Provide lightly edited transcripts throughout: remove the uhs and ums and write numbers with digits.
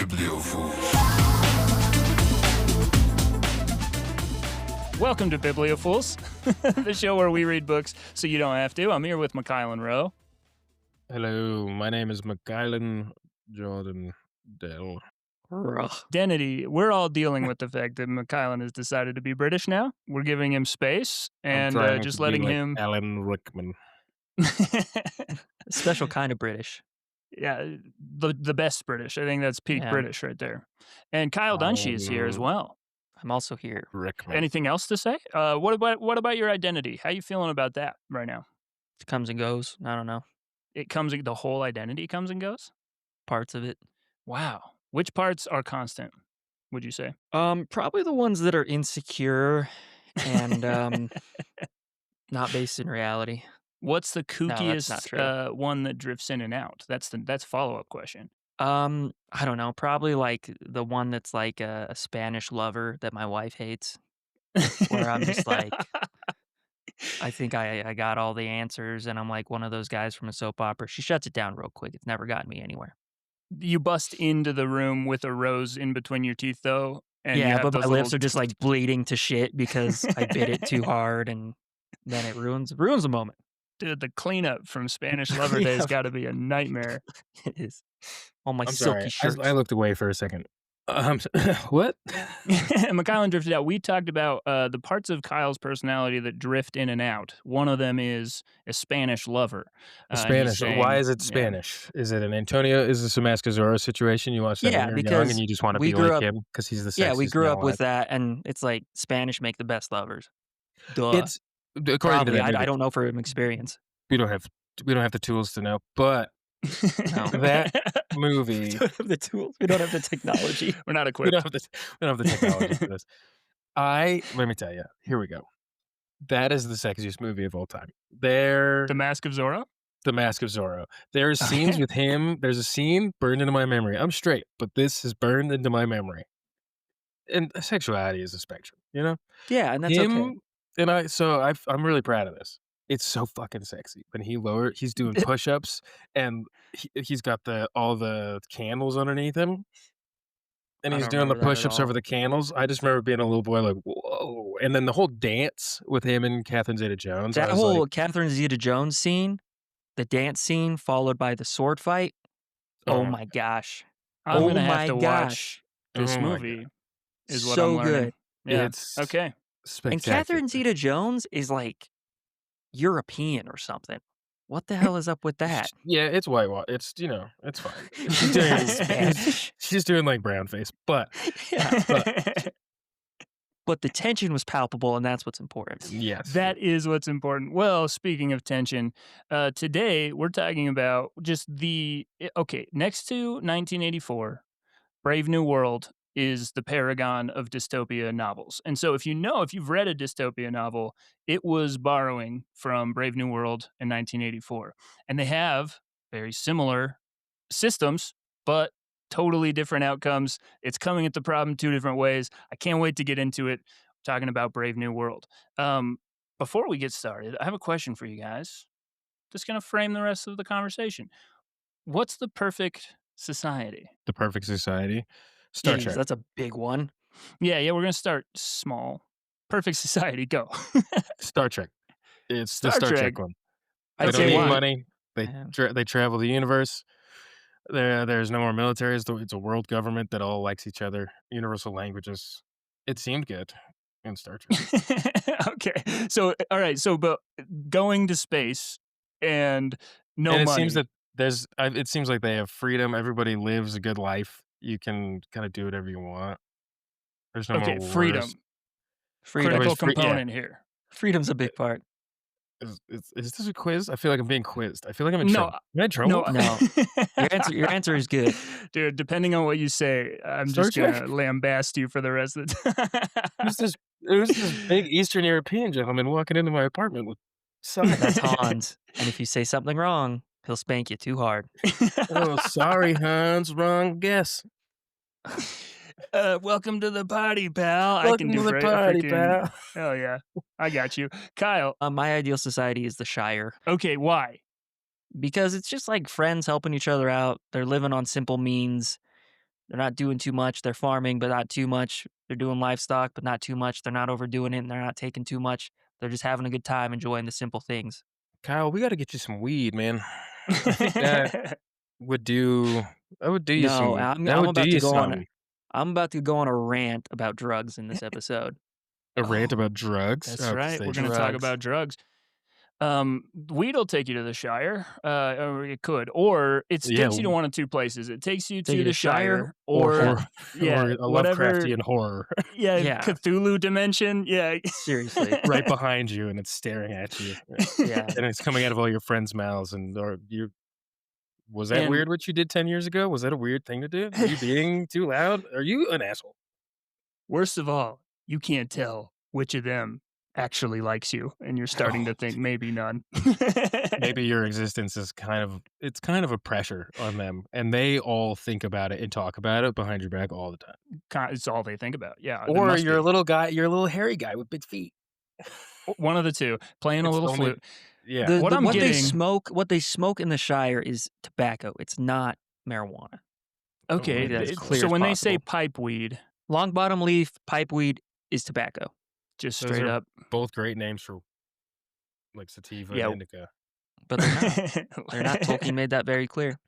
Bibliofools. Welcome to Bibliofools, the show where we read books so you don't have to. I'm here with Mykailyn Rowe. Hello, my name is Mykailyn Jordan Dell. Identity. We're all dealing with the fact that Mykailyn has decided to be British now. We're giving him space and just letting him. Alan Rickman. Special kind of British. Yeah, the best British. I think that's peak British right there. And Kyle Dunshee is here as well. I'm also here. Rickman. Anything else to say? What about your identity? How you feeling about that right now? It comes and goes. I don't know. The whole identity comes and goes? Parts of it. Wow. Which parts are constant, would you say? Probably the ones that are insecure and not based in reality. What's the that's not kookiest true. one that drifts in and out? That's follow-up question. I don't know. Probably like the one that's like a Spanish lover that my wife hates. Where I'm just like, I think I got all the answers, and I'm like one of those guys from a soap opera. She shuts it down real quick. It's never gotten me anywhere. You bust into the room with a rose in between your teeth, though. And you Yeah, have but my those lips little- are just like bleeding to shit because I bit it too hard, and then it ruins the moment. Dude, the cleanup from Spanish Lover Yeah. Days got to be a nightmare. It is. All my I'm silky sorry, shirts. I looked away for a second. What? Mykailyn drifted out. We talked about the parts of Kyle's personality that drift in and out. One of them is a Spanish lover. And he's Spanish. saying- Why is it yeah. Spanish? Is it an Antonio? Is this a Mascazora situation? You watched that Yeah, when you were young because and you just want to we be grew like up- him because he's the sexiest. Yeah, we grew man up with alive. that, and it's like Spanish make the best lovers. Duh. It's according Probably. to that movie, I don't know from experience. we don't have the tools to know, but No. that movie. We don't have the tools. We don't have the technology. We're not we equipped. don't have the technology for this. Let me tell you. Here we go. That is the sexiest movie of all time. The Mask of Zorro? The Mask of Zorro. There's scenes with him. There's a scene burned into my memory. I'm straight, but this is burned into my memory. And sexuality is a spectrum, you know? Yeah, and that's okay. And I'm really proud of this. It's so fucking sexy. When he's doing push-ups and he's got all the candles underneath him. And I he's don't doing the remember that at push-ups all. over the candles. I just remember being a little boy like, whoa. And then the whole dance with him and Catherine Zeta-Jones. That I was whole like, Catherine Zeta-Jones scene, the dance scene followed by the sword fight. Oh my gosh. I'm Oh going to have my to watch gosh. this Oh my movie, is what So I'm learning. good. Yeah. It's Okay. And spectacular. Catherine Zeta-Jones is like European or something. What the hell is up with that? Yeah, it's whitewash. It's it's fine. Spanish. She's doing like brown face, but But the tension was palpable, and that's what's important. yes, That is what's important. Well, speaking of tension, today we're talking about just next to 1984, Brave New World is the paragon of dystopia novels. And so if you've read a dystopia novel, it was borrowing from Brave New World in 1984. And they have very similar systems, but totally different outcomes. It's coming at the problem two different ways. I can't wait to get into it, talking about Brave New World. Before we get started, I have a question for you guys. Just going to frame the rest of the conversation. What's the perfect society? the perfect society. Star Jeez, Trek. that's a big one. Yeah, we're going to start small. Perfect society, go. Star Trek. It's the Star Star Trek. Trek one. They I'd don't say need why. money. They Yeah. they travel the universe. There's no more military. It's a world government that all likes each other. Universal languages. It seemed good in Star Trek. Okay. So, all right. So, but going to space and no and it money. seems that it seems like they have freedom. Everybody lives a good life. You can kind of do whatever you want. There's no okay, more freedom. wars. Freedom. Critical Free- yeah. component here. Freedom's a big part. Is this a quiz? I feel like I'm being quizzed. I feel like I'm in No, trouble. Am I in trouble? No. Your answer is good. Dude, depending on what you say, I'm Star just Trek? going to lambast you for the rest of the time. It was this big Eastern European gentleman walking into my apartment with signs. That's Hans. And if you say something wrong, he'll spank you too hard. Oh, sorry, Hans. Wrong guess. Welcome to the party, pal. I Welcome can do to the fri- party, freaking- pal. Hell yeah. I got you. Kyle, My ideal society is the Shire okay, why? because it's just like friends helping each other out. They're living on simple means. They're not doing too much. They're farming, but not too much. They're doing livestock, but not too much. They're not overdoing it, and they're not taking too much. They're just having a good time, enjoying the simple things. Kyle, we gotta get you some weed, man. I think would do that would do you No, some I'm that I'm would do about to you go on. some. I'm about to go on a rant about drugs in this episode. A rant Oh, about drugs? that's Oh, 'cause right. they We're going to talk Drugs. about drugs. Weed will take you to the Shire, or it could, or it yeah, takes you to one of two places. It takes you Take to you to the Shire Shire, or or hell. or yeah, a whatever. Lovecraftian horror Yeah, Yeah, Cthulhu dimension. Yeah. seriously. right behind you, and it's staring at you, Yeah. and it's coming out of all your friends' mouths, and or you was that and weird what you did 10 years ago? Was that a weird thing to do? Are you being too loud? Are you an asshole? worst of all, you can't tell which of them actually likes you, and you're starting Oh, to think maybe none. maybe your existence is it's kind of a pressure on them, and they all think about it and talk about it behind your back all the time. It's all they think about. Yeah, there Or must you're a be little guy you're a little hairy guy with big feet. one of the two playing a It's little the only flute. yeah. The What the I'm It's what they smoke in the Shire is tobacco. It's not marijuana. oh, Make Okay, that as really? clear so as when they say possible. pipe weed, Long bottom leaf, pipeweed is tobacco, just Those straight are up, both great names for, like, sativa and yeah. indica. but they're not. They're not. Tolkien made that very clear.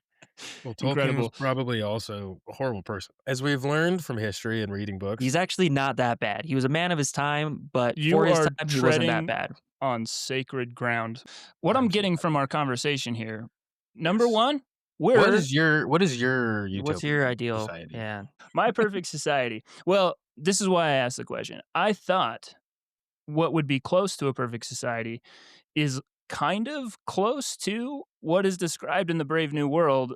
Well, Tolkien was Incredible. probably also a horrible person. As we've learned from history and reading He's books, actually not that bad. He was a man of his time, but You for his are time, he wasn't that treading bad. on sacred ground. What I'm I'm so getting glad. from our conversation here, number Yes. one, we're What is your What's your utopian ideal? society? Yeah. my perfect society. Well, this is why I asked the question. I thought what would be close to a perfect society is kind of close to what is described in the Brave New World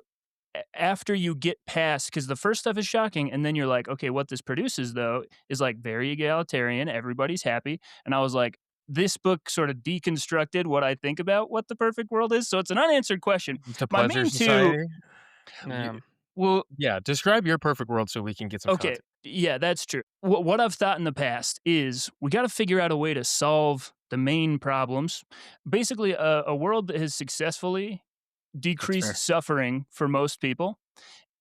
after you get past, because the first stuff is shocking, and then you're like, okay, what this produces though is like very egalitarian, everybody's happy, and I was like, this book sort of deconstructed what I think about what the perfect world is, so it's an unanswered question. It's a My pleasure main two, society? Y Um, well, yeah, describe your perfect world so we can get some okay, content. yeah, that's true. What I've thought in the past is we got to figure out a way to solve the main problems. Basically, a world that has successfully That's decreased fair. suffering for most people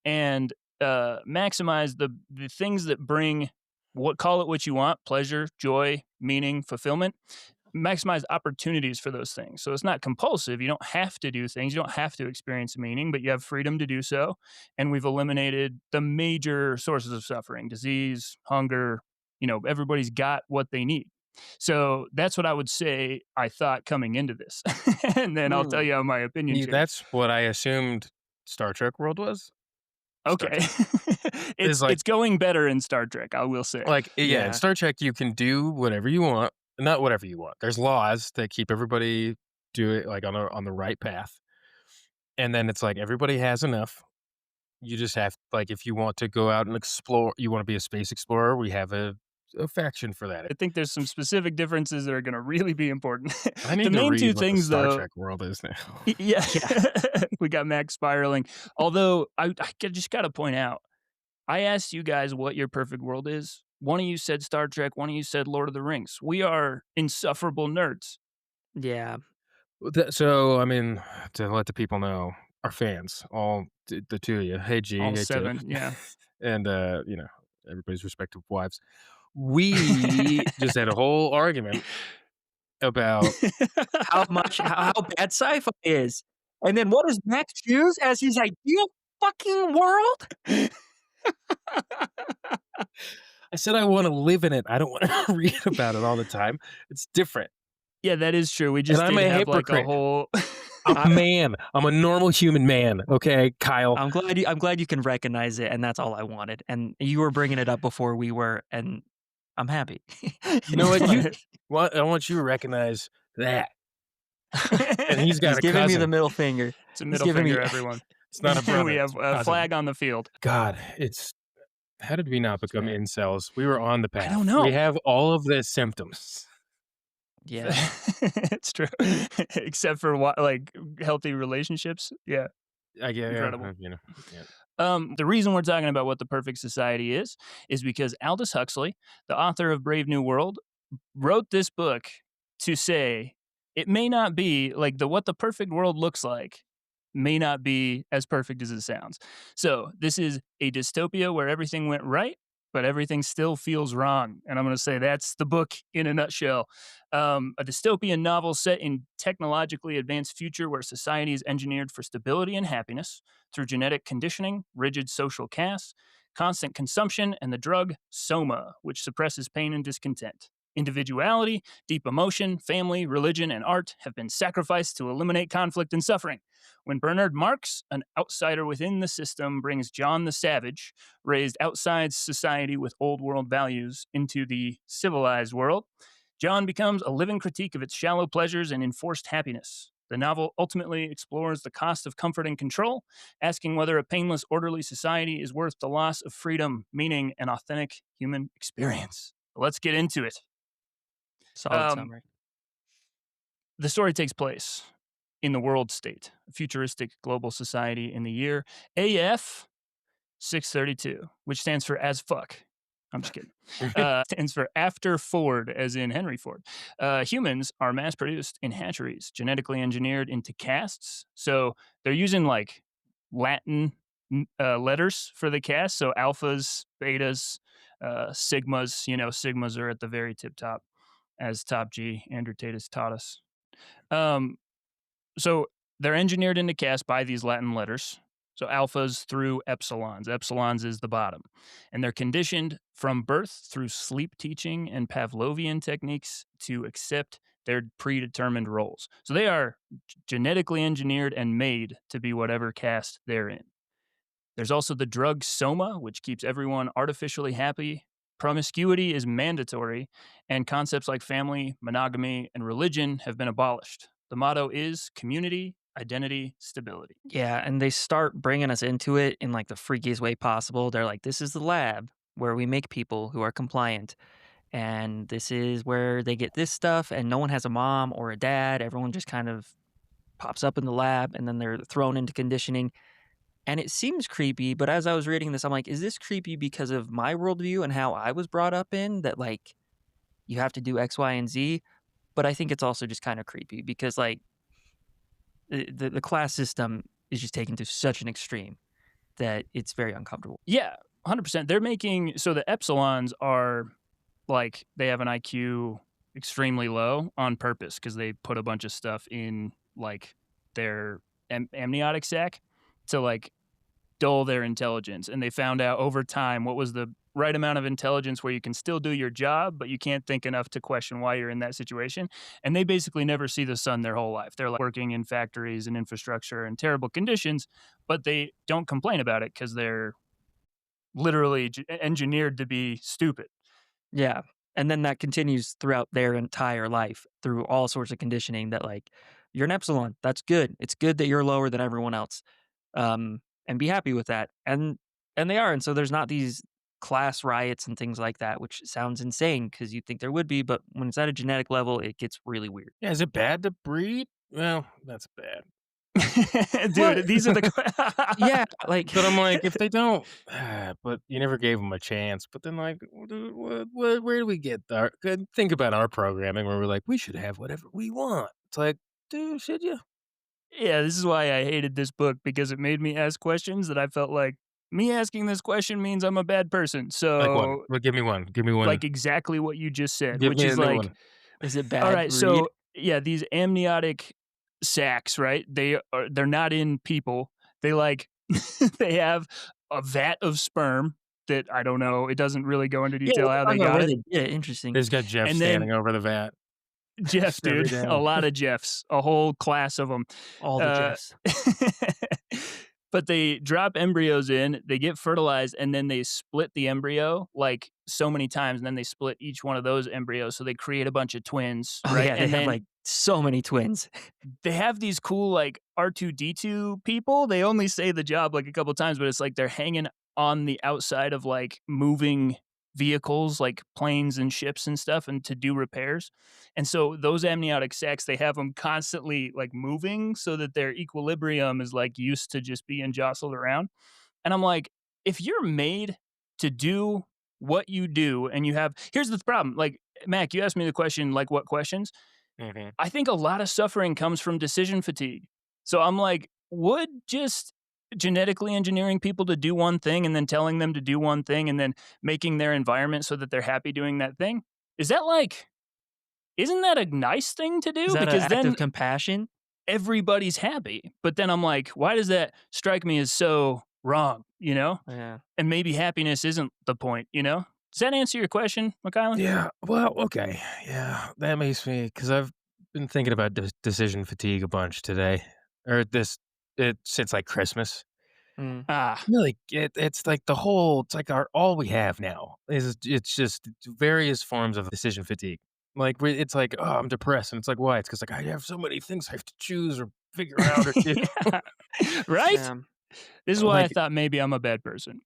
and maximize the things that bring, what, call it what you want, pleasure, joy, meaning, fulfillment. Maximize opportunities for those things. So it's not compulsive. You don't have to do things. You don't have to experience meaning, but you have freedom to do so. And we've eliminated the major sources of suffering, disease, hunger. Everybody's got what they need. So that's what I would say I thought coming into this. And then I'll tell mm, you how my opinion changed. That's what I assumed Star Trek world was. Star Okay. Trek is It's going better in Star Trek, I will say. yeah, in yeah. Star Trek, you can do whatever you want. Not whatever you want. There's laws that keep everybody do it, like, on the right path, and then it's like everybody has enough. You just have like, if you want to go out and explore you wanna be a space explorer, we have a faction for that. I think there's some specific differences that are gonna really be important. I The need to main read 2 what the things, Star though. Trek world is now. Yeah. Yeah. We got Max spiraling. Although, just gotta point out, I asked you guys what your perfect world is. One of you said Star Trek, one of you said Lord of the Rings. We are insufferable nerds. Yeah. So, I mean, to let the people know, our fans, all the 2 of you, hey G, All hey Tiff, 7, yeah. and, everybody's respective wives. We just had a whole argument about How bad sci-fi is. And then what does Max choose as his ideal fucking world? I said I wanna live in it, I don't wanna read about it all the time. It's different, Yeah, that is true. We and just I'm did a have, like, a hypocrite. whole I'm a I man. I'm a normal human man, okay, Kyle? I'm glad you can recognize it, and that's all I wanted. And you were bringing it up before we were, and I'm happy. You know It's what? fine. I want you to recognize that, and he's got He's a giving me the cousin. middle finger. It's a He's middle giving me finger, everyone. It's not a We brother, have it's a a cousin. flag on the field. God, how did we not It's become fair. incels? We were on the I don't path. We know. have all of the symptoms. Yeah. It's true. Except for like healthy relationships. Yeah, I get incredible. yeah. The reason we're talking about what the perfect society is because Aldous Huxley, the author of Brave New World, wrote this book to say it may not be like what the perfect world looks like may not be as perfect as it sounds. So, this is a dystopia where everything went right, but everything still feels wrong. And I'm going to say that's the book in a nutshell. A dystopian novel set in technologically advanced future where society is engineered for stability and happiness through genetic conditioning, rigid social castes, constant consumption, and the drug soma, which suppresses pain and discontent. Individuality, deep emotion, family, religion, and art have been sacrificed to eliminate conflict and suffering. When Bernard Marx, an outsider within the system, brings John the Savage, raised outside society with old world values, into the civilized world, John becomes a living critique of its shallow pleasures and enforced happiness. The novel ultimately explores the cost of comfort and control, asking whether a painless, orderly society is worth the loss of freedom, meaning, and authentic human experience. Let's get into it. Solid Um, summary. the story takes place in the world state, a futuristic global society in the year AF 632, which stands for as fuck. I'm just kidding. Stands for after Ford, as in Henry Ford. Humans are mass produced in hatcheries, genetically engineered into castes. So they're using like Latin letters for the caste. So alphas, betas, sigmas. You know, sigmas are at the very tip top, as Top G, Andrew Tate has taught us. So they're engineered into caste by these Latin letters. So alphas through epsilons. Epsilons is the bottom. And they're conditioned from birth through sleep teaching and Pavlovian techniques to accept their predetermined roles. So they are genetically engineered and made to be whatever caste they're in. There's also the drug soma, which keeps everyone artificially happy. Promiscuity is mandatory, and concepts like family, monogamy, and religion have been abolished. The motto is community, identity, stability. Yeah, and they start bringing us into it in like the freakiest way possible. They're like, this is the lab where we make people who are compliant. And this is where they get this stuff, and no one has a mom or a dad. Everyone just kind of pops up in the lab, and then they're thrown into conditioning. And it seems creepy, but as I was reading this, I'm like, is this creepy because of my worldview and how I was brought up in that, like, you have to do X, Y, and Z? But I think it's also just kind of creepy because, like, the class system is just taken to such an extreme that it's very uncomfortable. Yeah, 100%. They're making so the epsilons are like they have an IQ extremely low on purpose because they put a bunch of stuff in like their amniotic sac to like dull their intelligence. And they found out over time what was the right amount of intelligence where you can still do your job, but you can't think enough to question why you're in that situation. And they basically never see the sun their whole life. They're like working in factories and infrastructure and terrible conditions, but they don't complain about it because they're literally engineered to be stupid. Yeah. And then that continues throughout their entire life through all sorts of conditioning that, like, you're an epsilon. That's good. It's good that you're lower than everyone else. And be happy with that. And they are. And so there's not these class riots and things like that, which sounds insane because you'd think there would be. But when it's at a genetic level, it gets really weird. Yeah, is it bad to breed? Well, that's bad. Dude, What? these are the Yeah. Like, But I'm like, if they don't, but you never gave them a chance. But then, like, where do we get our? Think about our programming where we're like, we should have whatever we want. It's like, dude, should you? Yeah, this is why I hated this book because it made me ask questions that I felt like me asking this question means I'm a bad person. Like one? So, Well, give me one. Give me one. like exactly what you just said, Give which me a is new like, one. is it all bad right, to read? so yeah, these amniotic sacs, right? They're not in people. They like they have a vat of sperm that I don't know. It doesn't really go into Yeah, detail let's how talk they about got where it. they did it. Interesting. There's got Jeff And then standing over the vat Jeff, every dude, a day. lot of Jeffs, a whole class of them. All the Jeffs. But they drop embryos in, they get fertilized, and then they split the embryo like so many times, and then they split each one of those embryos, so they create a bunch of twins, Oh, right? yeah. They And have then like so many twins. they have these cool like R2D2 people. They only say the job like a couple times, but it's like they're hanging on the outside of like moving vehicles like planes and ships and stuff and to do repairs. And so those amniotic sacs, they have them constantly like moving so that their equilibrium is like used to just being jostled around. And I'm like, if you're made to do what you do and you have, here's the problem. Like, Mac, you asked me the question, like, what questions? Mhm. I think a lot of suffering comes from decision fatigue. So I'm like, would just genetically engineering people to do one thing and then telling them to do one thing and then making their environment so that they're happy doing that thing, is that like isn't that a nice thing to Is do? that an Because act of then compassion? everybody's happy. But then I'm like, why does that strike me as so wrong, you know? Yeah. And maybe happiness isn't the point, you know? Does that answer your question, McKylan? Yeah, well, okay. Yeah, that makes me because I've been thinking about decision fatigue a bunch today, or since like Christmas. Mm. Ah, Really, it's like the whole it's like our all we have now is it's just various forms of decision fatigue. Like it's like, oh, I'm depressed, and it's like, why? It's because like I have so many things I have to choose or figure out or do. yeah. Right? Yeah. This is why I Like, thought maybe I'm a bad person.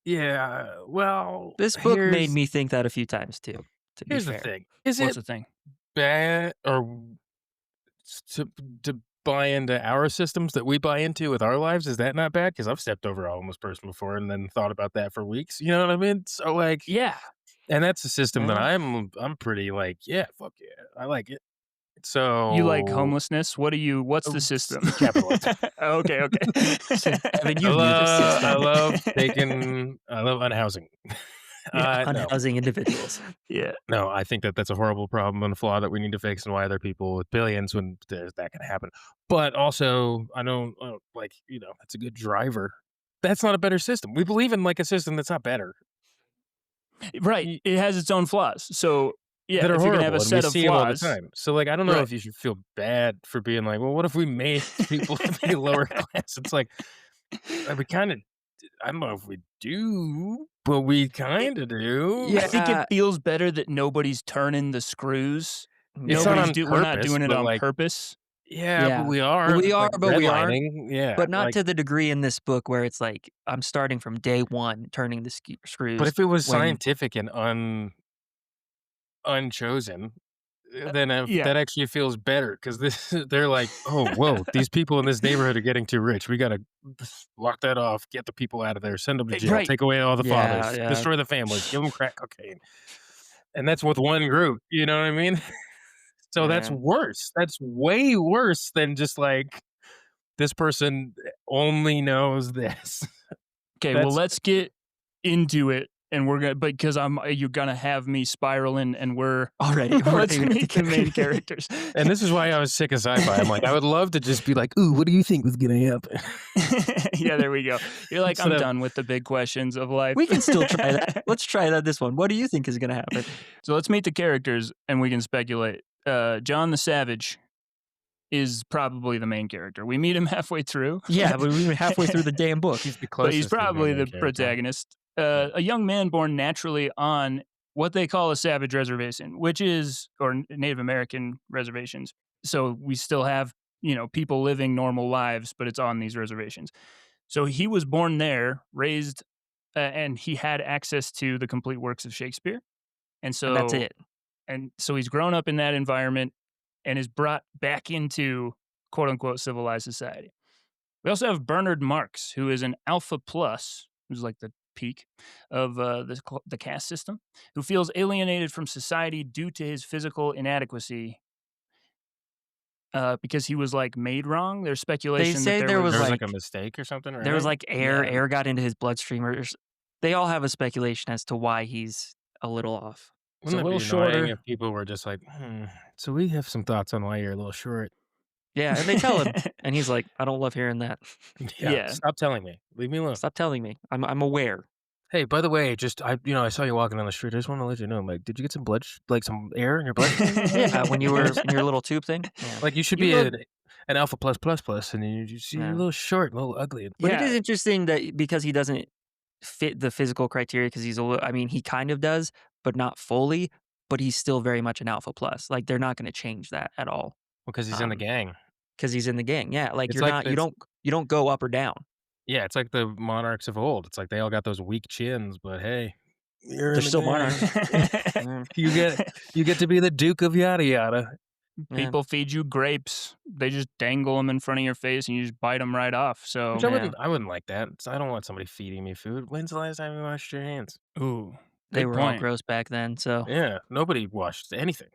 yeah, well, This book made me think that a few times too, to be here's the fair. thing: is What's it the thing? bad or to buy into our systems that we buy into with our lives, is that not bad? Because 'Cause I've stepped over a homeless person before and then thought about that for weeks, you know what I mean? So, like Yeah. and that's a system that Yeah. I'm pretty like, "Yeah, fuck yeah, I like it." You like So, homelessness? What's the system? capitalism. Okay, okay. Evan, you knew the I system. love I love unhousing. Yeah. No. Unhousing individuals. Yeah. No, I think that that's a horrible problem and a flaw that we need to fix, and why there are people with billions when there's that can happen. But also, I don't like, that's a good driver. That's not a better system. We believe in like a system that's not better, Right. y- It has its own flaws. So, yeah, that are if you're gonna have a horrible, and we set of see them all the flaws, time. So, like, I don't know right. if you should feel bad for being like, well, what if we made people be lower class? It's like, we kind of, I don't know if we do, but we It kind of do. I think it Yeah. feels better that nobody's turning the screws. It's Yeah. not on We're not purpose, doing it but on like, purpose. yeah, but Yeah. we Well, are we are, like but we aren't. redlining. Yeah, But not like, to the degree in this book where it's like, I'm starting from day 1 turning the but screws if it was when scientific and unchosen, then Yeah. that actually feels better because this they're like, "Oh, whoa, these people in this neighborhood are getting too rich. We gotta lock that off, get the people out of there, send them to jail, Right. take away all the Yeah, fathers, yeah. destroy the families, give them crack cocaine." And that's with one group, you know what I mean? So that's Yeah. worse. That's way worse than just like, this person only knows this. Okay, well, That's let's get into it, and we're gonna because you're gonna have me spiraling, and we're Already, let's already we have to meet the main get characters. and this is why I was sick of sci-fi. I'm like, I would love to just be like, "Ooh, what do you think was gonna happen?" Yeah, there we go. You're like, Instead I'm of done with the big questions of life. We can still try that. Let's try that this one. What do you think is gonna happen? So let's meet the characters, and we can speculate. John the Savage is probably the main character. We meet him halfway through, Yeah, but we were halfway through the damn book. he's the but he's closest to being probably main the character. protagonist. Yeah. A young man born naturally on what they call a savage reservation, which is, or Native American reservations. So we still have, people living normal lives, but it's on these reservations. So he was born there, raised, and he had access to the complete works of Shakespeare. And And that's so it. and so he's grown up in that environment and is brought back into quote unquote civilized society. We also have Bernard Marx, who is an alpha plus, who's like the peak of the caste system, who feels alienated from society due to his physical inadequacy because he was like made wrong. There's They speculation that say there was There was like like a mistake or something, there was right? like yeah, air got into his bloodstream or they all have a speculation as to why he's a little off. he's a Wouldn't it little be annoying shorter. if people were just like, so we have some thoughts on why you're a little short. Yeah, and they tell him, and he's like, "I don't love hearing that. Yeah, Yeah, stop telling me. Leave me alone. Stop telling me. I'm aware." Hey, by the way, just I saw you walking down the street. I just want to let you know, like, did you get some like some air in your bloodstream? Yeah, when you You were notice? in your little tube thing. Yeah, Like, you should you be look. an alpha plus plus plus, and you see you're a yeah. little short, a little ugly. But it Yeah, is interesting that because he doesn't fit the physical criteria, because he's a little. I mean, he kind of does, but not fully. But he's still very much an alpha plus. Like they're not going to change that at all. Because he's in the Um, gang. because he's in the gang. Yeah, like It's you're like not. it's You don't go up or down. Yeah, it's like the monarchs of old. It's like they all got those weak chins, but hey, you're They're in the still monarchs. gang. Yeah, you get you get to be the Duke of yada yada. yeah, people feed you grapes. They just dangle them in front of your face, and you just bite them right off. Which So, yeah. I wouldn't like that. I don't want somebody feeding me food. When's the last time you washed your hands? ooh, They good were all point. gross back then. So Yeah, nobody washed anything.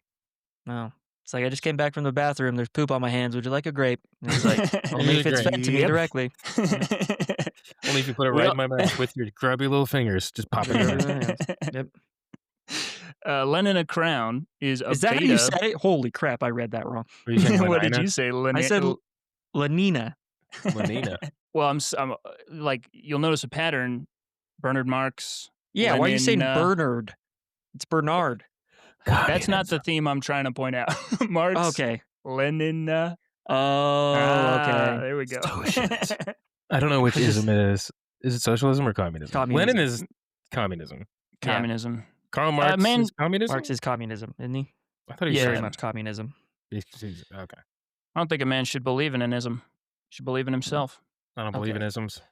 no. It's like, "I just came back from the bathroom, there's poop on my hands, would you like a grape?" And he's like, "Only Here's if a it's grape. fed to me Yep. directly." Yeah. Only if you put it We right all in my mouth with your grubby little fingers. Just pop it Just in rub it there. in my hands. Yep. Lenina Crown is a Is that how you beta. said it? Holy crap, I read that wrong. Were you saying What did Lenina? you say, I said Lenina? Lanina. Lenina. Well, I'm like, you'll notice a pattern. Bernard Marx, Yeah, why are you saying Lenin. Bernard? It's Bernard. That's not the Communism. theme I'm trying to point out. Marx, Okay. Lenin. Oh, okay. There we go. Socialism. I don't know which I just ism it is. Is it socialism or communism? Lenin Communism. is communism. Yeah. Communism. Karl Marx Man, is communism? Marx is communism, isn't he? I thought he Yeah. said Very much communism. Okay. I don't think a man should believe in an ism. Should believe in himself. I don't believe in Okay. isms.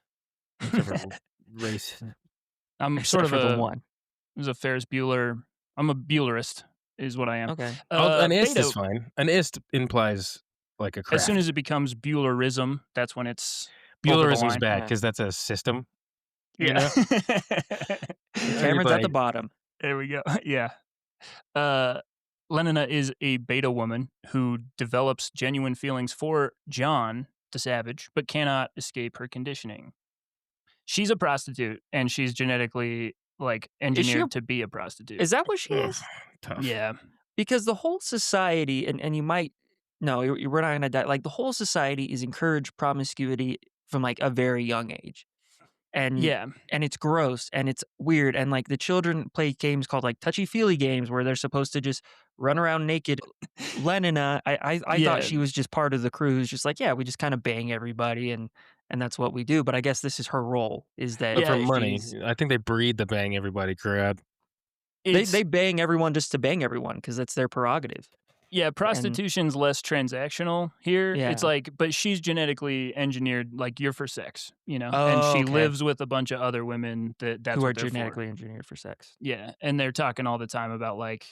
Except for race. I'm Except sort of for the a one. was a Ferris Bueller. I'm a Buellerist, is what I am. Okay. An ist Beta, is fine. An ist implies like a as craft. soon as it becomes Buellerism, that's when it's over the Buellerism's line. bad Yeah. because that's a system. You Yeah. know? Cameron's at Everybody- the bottom. There we go. Yeah. Lenina is a beta woman who develops genuine feelings for John the Savage, but cannot escape her conditioning. She's a prostitute, and she's genetically like engineered to be a prostitute. Is that what she Ugh, is? tough. Yeah. Because the whole society, and you might, no, we're not going to die. Like, the whole society is encouraged promiscuity from like a very young age. And Yeah. and it's gross and it's weird. And like the children play games called like touchy-feely games where they're supposed to just run around naked. Lenina, I Yeah. thought she was just part of the crew who's just like, yeah, we just kind of bang everybody and that's what we do. But I guess this is her role, is that But for money, she's- I think they breed the bang everybody crowd. they bang everyone just to bang everyone because that's their prerogative. Yeah, prostitution's less transactional here. Yeah. It's like, but she's genetically engineered, like you're for sex, and Oh, she okay. lives with a bunch of other women that's Who are what they're for. genetically engineered for sex. Yeah, and they're talking all the time about like,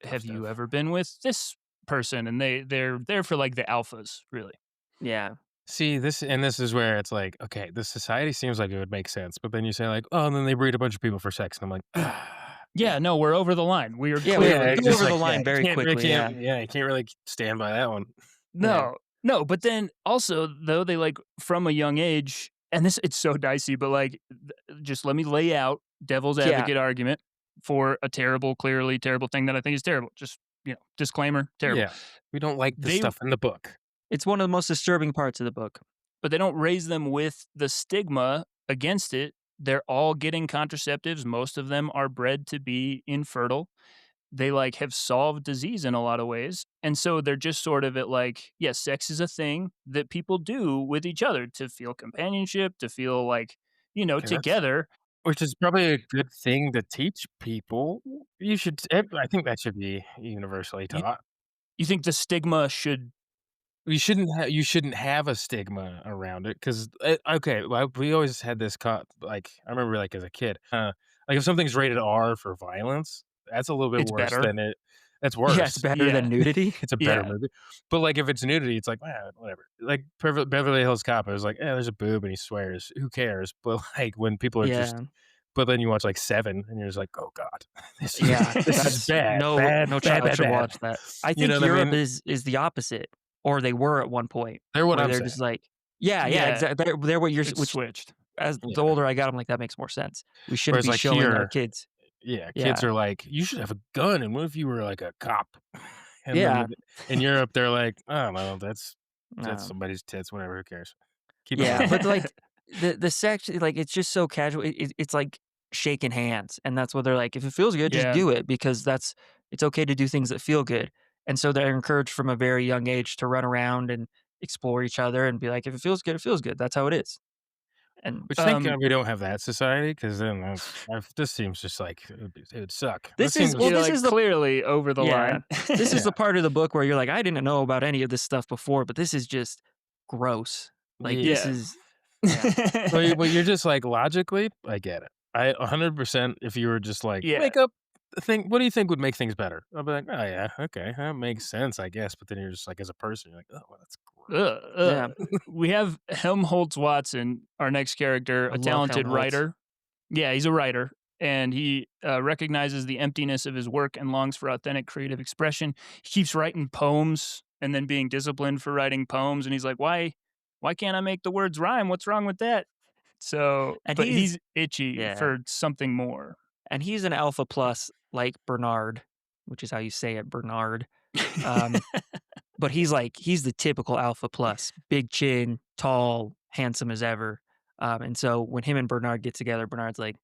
have you stuff. ever been with this person? And they're there for like the alphas, really. Yeah. See, this is where it's like, okay, this society seems like it would make sense, but then you say like, oh, and then they breed a bunch of people for sex, and I'm like, Yeah, no, we're over the line. We are Yeah, clearly we're it's over just the like, line you very can't really- quickly, Yeah, you can't really stand by that one. No, but then also though they like from a young age, and this it's so dicey, but like just let me lay out devil's Yeah. advocate argument for a clearly terrible thing that I think is terrible. Just disclaimer, terrible. Yeah, we don't like this They- stuff in the book. It's one of the most disturbing parts of the book. But they don't raise them with the stigma against it. They're all getting contraceptives. Most of them are bred to be infertile. They like have solved disease in a lot of ways. And so they're just sort of at like, yes, sex is a thing that people do with each other to feel companionship, to feel like, that's- together. Which is probably a good thing to teach people. You should. I think that should be universally taught. You think the stigma should You shouldn't have a stigma around it because okay, well, we always had this like I remember like as a kid, like if something's rated R for violence, that's a little bit It's worse better. than it. That's worse. Yeah, it's better Yeah. than nudity. It's a better Yeah. movie. But like if it's nudity, it's like whatever. Like Beverly Hills Cop, it was like, there's a boob and he swears. Who cares? But like when people are just, Yeah. but then you watch like Seven and you're just like, oh god, this Yeah, this is that's- bad. No, bad, no bad, child bad, should bad. watch that. I You think know what I Europe mean? is the opposite, or they were at one point. They're what where I'm they're saying. just like, yeah, Yeah. exactly. They're what you're. it's Which switched? as Yeah. the older I got, I'm like that makes more sense. We shouldn't Whereas, be like, showing our here- kids. Yeah, Yeah. kids are like, you should have a gun, and what if you were like a cop? And Yeah. then in Europe, they're like, I don't know, that's No. somebody's tits, whatever. Who cares? Keep it Yeah, moving. but like the sex, like it's just so casual. It's like shaking hands, and that's what they're like. If it feels good, Yeah. just do it because it's okay to do things that feel good. And so they're encouraged from a very young age to run around and explore each other and be like, if it feels good, it feels good. That's how it is. And Which thank God we don't have that society because then this seems just like it would suck. This That is- seems- well, You're this like is the- clearly over the Yeah. line. this is Yeah. the part of the book where you're like, I didn't know about any of this stuff before, but this is just gross. Like this Yeah. is well, you're just like logically, I get it. I 100%. If you were just like Yeah. make up a thing, what do you think would make things better? I'll be like, oh yeah, okay, that makes sense, I guess. But then you're just like, as a person, you're like, oh, well, that's gross. We have Helmholtz Watson, our next character, I a love talented Helmholtz. writer. Yeah, he's a writer. and he recognizes the emptiness of his work and longs for authentic creative expression. He keeps writing poems and then being disciplined for writing poems, and he's like, why can't I make the words rhyme? What's wrong with that? So, And but he's he's itchy yeah, for something more. and he's an alpha plus like Bernard, which is how you say it, Bernard. Um, but he's the typical alpha plus, big chin, tall, handsome as ever. And so when him and Bernard get together, Bernard's like,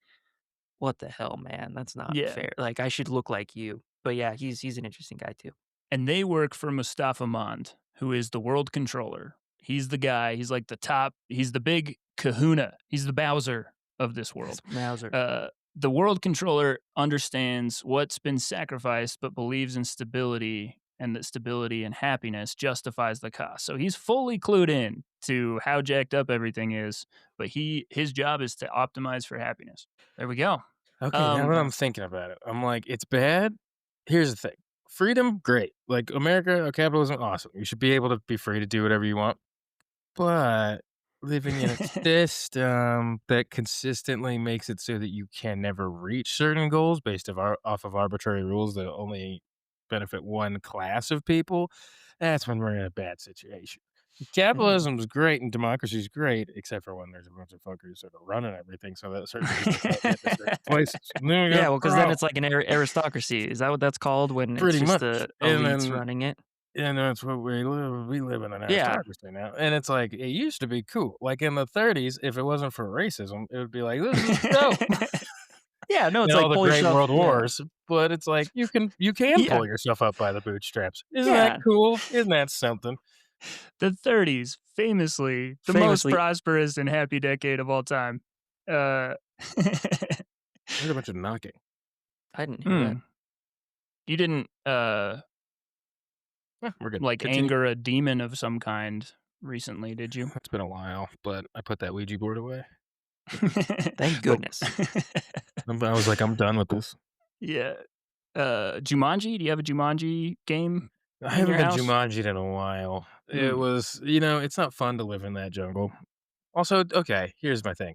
"What the hell, man? That's not Yeah. fair. Like I should look like you." But yeah, he's an interesting guy too. And they work for Mustafa Mond, who is the world controller. He's the guy. He's like the top. He's the big kahuna. He's the Bowser of this Yes, world. Mauser. The world controller understands what's been sacrificed, but believes in stability and that stability and happiness justifies the cost. So he's fully clued in to how jacked up everything is, but his job is to optimize for happiness. There we go. Okay, now that Um, I'm thinking about it, I'm like, it's bad. Here's the thing. Freedom, great. Like America, capitalism, awesome. You should be able to be free to do whatever you want. But living in a system that consistently makes it so that you can never reach certain goals based off of arbitrary rules that only benefit one class of people, that's when we're in a bad situation. Capitalism's great and democracy's great, except for when there's a bunch of fuckers that are running everything so that certain people can't get to certain places. And then we got Yeah, a well, because then problem. it's like an aristocracy. Is that what that's called when it's Pretty just much. the And elites then running it? and that's what we live. We live in an Yeah. aristocracy now, and it's like it used to be cool. Like in the '30s, if it wasn't for racism, it would be like this is dope. Yeah, no, it's And all like the pull great yourself world yeah. wars, but it's like you can Yeah, pull yourself up by the bootstraps. Isn't that yeah. cool? Isn't that something? the 30s, famously the most Famously prosperous and happy decade of all time. Uh, There's a bunch of knocking. I didn't hear that. hmm, you didn't Yeah, we're good. like Continue. anger a demon of some kind recently, did you? It's been a while, but I put that Ouija board away. Thank But goodness. I was like, I'm done with this. yeah, Jumanji. Do you have a Jumanji game I in haven't your been house? Jumanji'd in a while. It Mm. was, it's not fun to live in that jungle. Also, okay, here's my thing.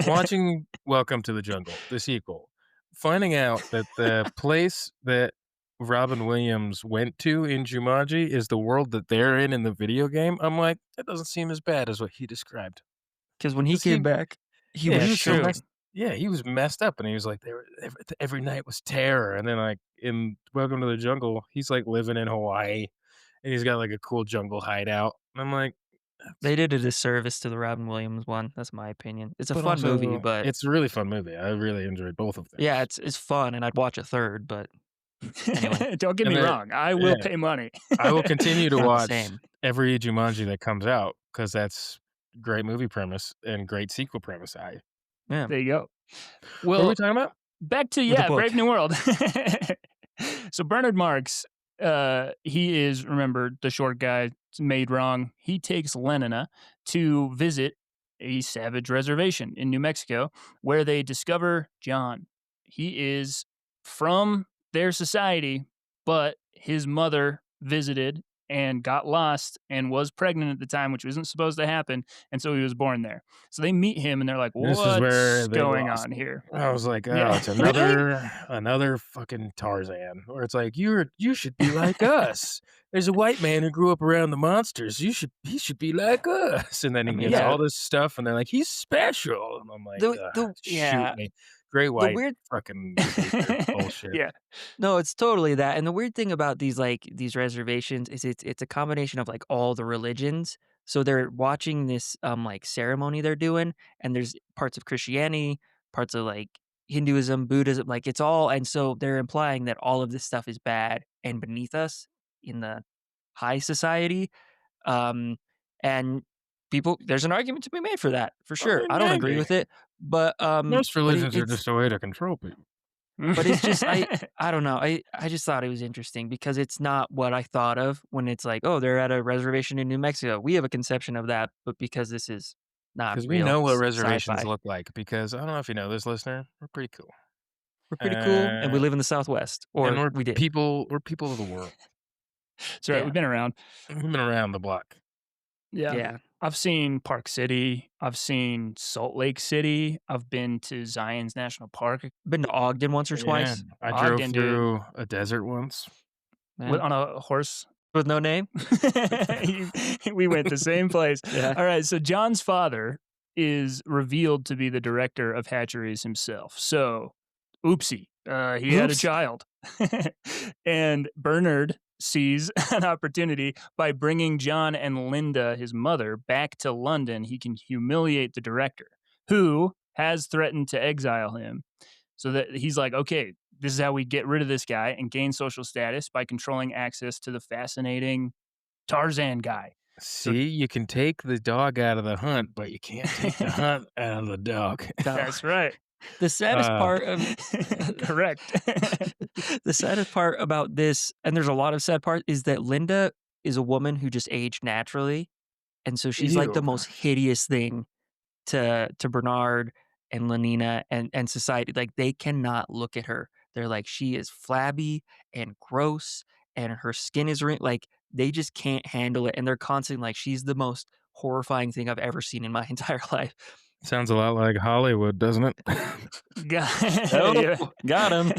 Watching Welcome to the Jungle, the sequel, finding out that the place that Robin Williams went to in Jumanji is the world that they're in the video game, I'm like, "That doesn't seem as bad as what he described." Because when he 'Cause came back, he yeah, was It's 'cause he true. shook. messed yeah, he was messed up, and he was like, "There every night was terror," and then, like, in Welcome to the Jungle, he's, like, living in Hawaii, and he's got, like, a cool jungle hideout, and I'm like, They did a disservice to the Robin Williams one, that's my opinion. It's a but fun movie, also, but it's a really fun movie. I really enjoyed both of yeah, theirs. it's fun, and I'd watch a third, but anyway, Don't get And me then wrong. I will yeah. pay money. I will continue to not the watch same. every Jumanji that comes out because that's great movie premise and great sequel premise. Yeah, There you go. What are we Well, talking about? back to with a book. Brave New World. So Bernard Marx, he is remember the short guy made wrong. He takes Lenina to visit a savage reservation in New Mexico where they discover John. He is from their society, but his mother visited and got lost and was pregnant at the time, which wasn't supposed to happen, and so he was born there. So they meet him and they're like, This is where "What's they going lost on me. here?" I was like, oh, Yeah. it's Really? another fucking Tarzan, where it's like you should be like us. There's a white man who grew up around the monsters. He should be like us. And then I he mean, gets Yeah. all this stuff, and they're like, he's special. And I'm like, the shoot yeah, me, great the white weird fucking savior bullshit. Yeah. no, it's totally that, and the weird thing about these reservations is it's a combination of, like, all the religions. So they're watching this, like, ceremony they're doing, and there's parts of Christianity, parts of, like, Hinduism, Buddhism, like, it's all and so they're implying that all of this stuff is bad and beneath us in the high society, um, and people there's an argument to be made for that, for I sure. mean, I don't agree maybe with it, but, most but it religions are it's just a way to control people. but it's just I don't know. I just thought it was interesting because it's not what I thought of when it's like, "Oh, they're at a reservation in New Mexico." We have a conception of that, but because this is not Because we real, know what it's reservations sci-fi. look like, because I don't know if you know this, listener, we're pretty cool. We're pretty cool, and we Uh, live in the Southwest, and or we did. we're people of the world. That's right. Yeah, We've been around. We've been around the block. Yeah. yeah. I've seen Park City. I've seen Salt Lake City. I've been to Zion's National Park. Been to Ogden once or Yeah, twice I drove Ogden, dude, through a desert once. yeah. on a horse. With no name? You- we went the same place. Yeah. All right. So John's father is revealed to be the director of hatcheries himself. So, oopsie, he had a Oops. child. And Bernard sees an opportunity by bringing John and Linda, his mother, back to London. He can humiliate the director, who has threatened to exile him. So that he's like, okay, this is how we get rid of this guy and gain social status by controlling access to the fascinating Tarzan guy. So See, you can take the dog out of the hunt, but you can't take the hunt out of the dog. that's right. The saddest Uh, part of Correct. the saddest part about this, and there's a lot of sad parts, is that Linda is a woman who just aged naturally, and so she's like the Ew. most hideous thing to Bernard and Lenina and society. Like, they cannot look at her. They're like, she is flabby and gross, and her skin is like, they just can't handle it, and they're constantly like, she's the most horrifying thing I've ever seen in my entire life. Sounds a lot like Hollywood, doesn't it? Yeah. Got him.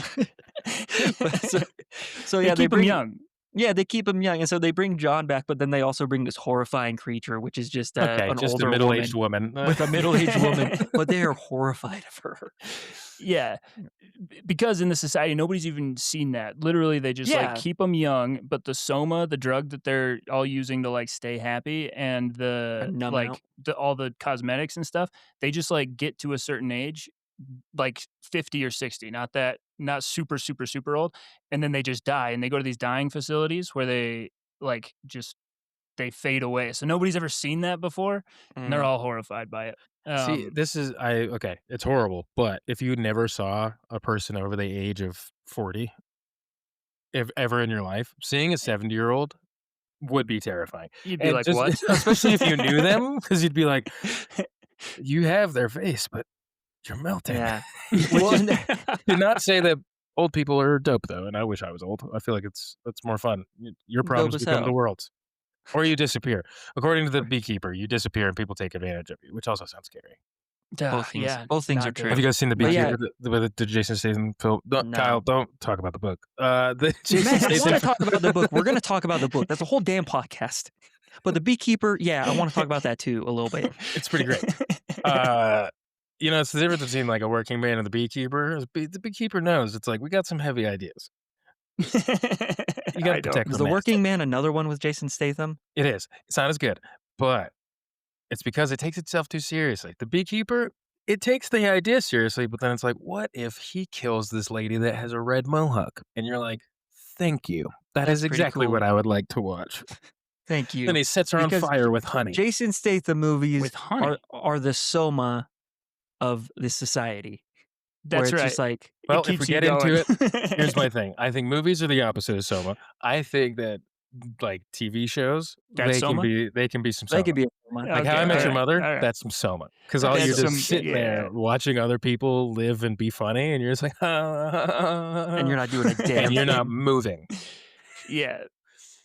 So They yeah, keep him young. Yeah, they keep him young, and so they bring John back, but then they also bring this horrifying creature, which is just Okay, an just a older middle-aged woman. with a middle-aged woman, but they are horrified of her. Yeah. Because in the society, nobody's even seen that. Literally, they just Yeah. like keep them young, but the soma, the drug that they're all using to like stay happy, and And numb like out. all the cosmetics and stuff, they just like get to a certain age, like 50 or 60, not super, super, super old. And then they just die, and they go to these dying facilities where they like just they fade away. So nobody's ever seen that before, and they're all horrified by it. See, this is okay, it's horrible, but if you never saw a person over the age of 40, if ever in your life, seeing a 70-year-old would be terrifying. You'd be And like, just "What?" especially if you knew them, because 'cause you'd be like, "You have their face, but you're melting." Yeah. Which is to not say that old people are dope, though, and I wish I was old. I feel like it's more fun. Your Dope problems as become the hell. world's. Or you disappear. According to the beekeeper, you disappear and people take advantage of you, which also sounds scary. Yeah, Both things not are good. true. Have you guys seen the But yeah. beekeeper, the Jason Statham film? No. Kyle, don't talk about the book. The Jason Man, I want to Statham. talk about the book. We're going to talk about the book. That's a whole damn podcast. But the beekeeper, yeah, I want to talk about that too a little bit. It's pretty great. It's the difference between like a working man and the beekeeper. The beekeeper knows it's like we got some heavy ideas. You got I to don't. protect Was the The nest. Working Man another one with Jason Statham? It is. It's not as good, but it's because it takes itself too seriously. The beekeeper, it takes the idea seriously, but then it's like, what if he kills this lady that has a red mohawk? And you're like, thank you. That That's is pretty exactly cool. what I would like to watch. Thank you. Then he sets her on Because fire with honey. Jason Statham movies With honey. are the soma of this society. Where That's it's right. just like, It Well, if keeps we you get into going. Here's my thing. I think movies are the opposite of Soma. I think that like TV shows, That's Soma? they can be some they Soma. could be a soma. Like How I Okay, Met Your alright, Mother, alright. that's some Soma. Because all That's you're some- just sitting there yeah. watching other people live and be funny, and you're just like, And you're not doing a damn and you're not thing. moving. Yeah.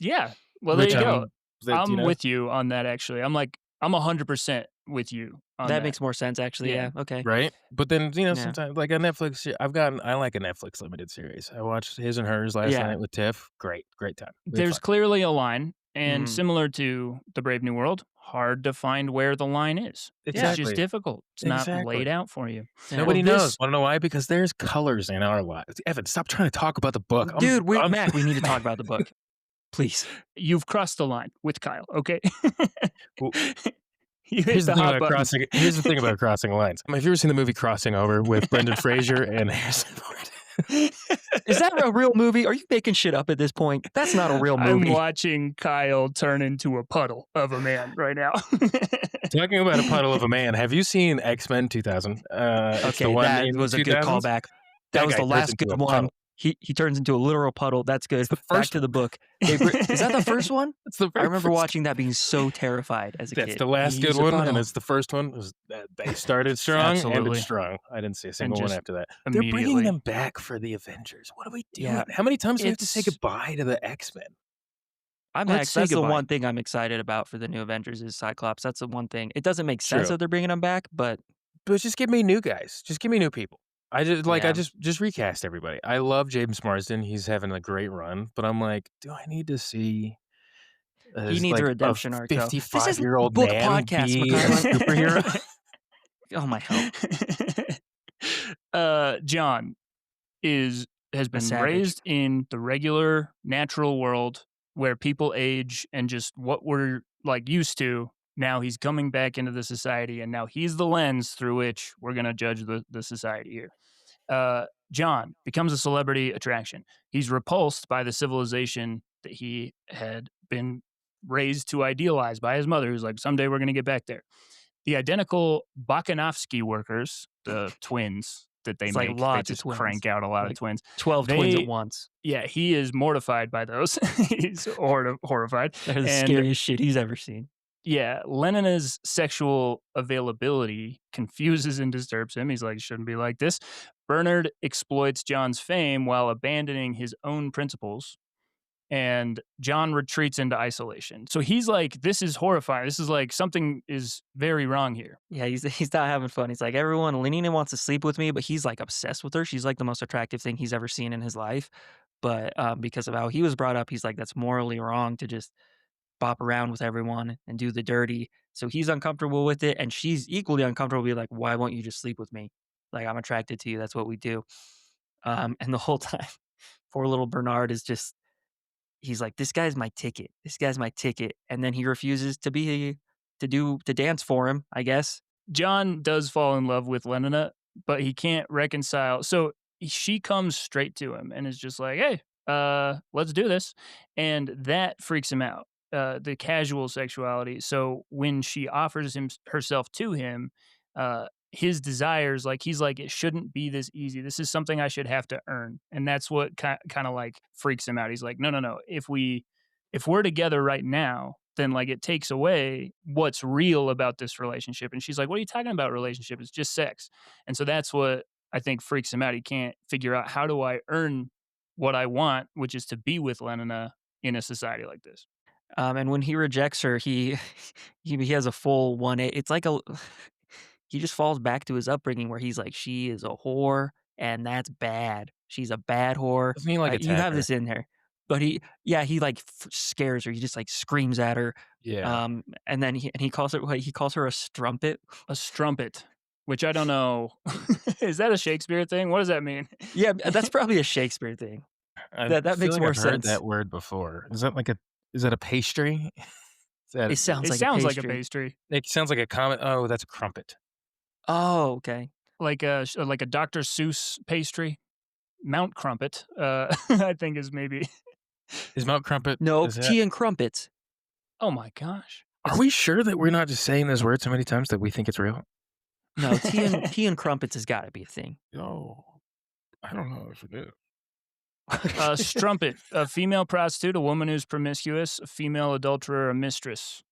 Yeah. Well, Which there you go. I'm I'm with you on that, actually. I'm 100% with you on that. That makes more sense, actually. Yeah. Yeah. Okay. right. But then Yeah. sometimes like a Netflix, I like a Netflix limited series. I watched His and Hers last Yeah. night with Tiff. Great time. Really There's fun. clearly a line, and Mm. similar to The Brave New World, hard to find where the line is. It's Exactly. just difficult. It's not Exactly. laid out for you. Yeah. Nobody Well, knows. Want to know why? Because there's colors in our lives. Evan, stop trying to talk about the book. Dude, Mac, we need to talk about the book. Please. You've crossed the line with Kyle, okay? Well, You hit Here's the the thing hot about button. crossing. Here's the thing about crossing lines. Have you ever seen the movie Crossing Over with Brendan Fraser and Harrison Ford? Is that a real movie? Are you making shit up at this point? That's not a real I'm movie. watching Kyle turn into a puddle of a man right now. Talking about a puddle of a man, have you seen X-Men 2000? It's the Okay, one that in was a good 2000s? callback. That was guy the turns last into good a one. puddle. He turns into a literal puddle. That's good. the Back first to the book. Is that the first one? It's the I very remember first- watching that being so terrified as a That's kid. the last He's good a one, and puddle. it's the first one. They started strong, Absolutely. ended strong. I didn't see a single one just after that. They're bringing immediately. them back for the Avengers. What are we doing? Yeah, How many times do we have to say it's- goodbye to the X-Men? let's say That's the goodbye. one thing I'm excited about for the new Avengers is Cyclops. That's the one thing. It doesn't make sense True. that they're bringing him back, but But just give me new guys. Just give me new people. I yeah, just recast everybody. I love James Marsden. He's having a great run, but I'm like, do I need to see he as needs a like a redemption arc though. This isn't a 55-year-old book man podcast, be a McClellan. superhero? Oh my help, John is has a been savage. raised in the regular natural world where people age and just what we're like used to. Now he's coming back into the society, and now he's the lens through which we're gonna judge the society here. John becomes a celebrity attraction. He's repulsed by the civilization that he had been raised to idealize by his mother, who's like, someday we're going to get back there. The identical Bakanovsky workers, the twins that they It's like make, they lots of just twins, crank out a lot of like twins. 12 twins at They, once. yeah, he is mortified by those. He's horrified. They're the And scariest shit he's ever seen. yeah, Lenina's sexual availability confuses and disturbs him. He's like, shouldn't be like this. Bernard exploits John's fame while abandoning his own principles, and John retreats into isolation. So he's like, this is horrifying. This is like something is very wrong here. Yeah, he's not having fun. He's like, everyone, Lenina wants to sleep with me, but he's like obsessed with her. She's like the most attractive thing he's ever seen in his life. But because of how he was brought up, he's like, that's morally wrong to just bop around with everyone and do the dirty. So he's uncomfortable with it, and she's equally uncomfortable. Be like, why won't you just sleep with me? Like I'm attracted to you. That's what we do. And the whole time, poor little Bernard is just he's like, this guy's my ticket. This guy's my ticket, and then he refuses to dance for him. I guess. John does fall in love with Lenina, but he can't reconcile. So she comes straight to him and is just like, "Hey, let's do this," and that freaks him out. The casual sexuality. So when she offers him herself to him, his desires, like he's like, it shouldn't be this easy. This is something I should have to earn, and that's what kind of like freaks him out. He's like, no, no, no. If we're together right now, then like it takes away what's real about this relationship. And she's like, what are you talking about relationship? It's just sex. And so that's what I think freaks him out. He can't figure out how do I earn what I want, which is to be with Lenina in a society like this. And when he rejects her, he he has a full 180. It's like a he just falls back to his upbringing where he's like, she is a whore, and that's bad. She's a bad whore. Doesn't he like You attack have her? this in there, but he like scares her. He just like screams at her. Yeah. And then he calls her he calls her a strumpet. A strumpet, which I don't know. Is that a Shakespeare thing? What does that mean? Yeah, that's probably a Shakespeare thing. I That feel makes like more I've heard sense. that word before. Is that a pastry? Is that It sounds It like a sounds like a pastry. pastry, it sounds like a comment. Oh, that's a crumpet. Oh, okay. like a Dr. Seuss pastry. Mount Crumpet, I think is maybe. Is Mount Crumpet No, is that tea and crumpets. Oh my gosh. Are we sure that we're not just saying this word so many times that we think it's real? No, tea and crumpets has got to be a thing. Oh, I don't know if it is. Strumpet, a female prostitute, a woman who's promiscuous, a female adulterer, a mistress.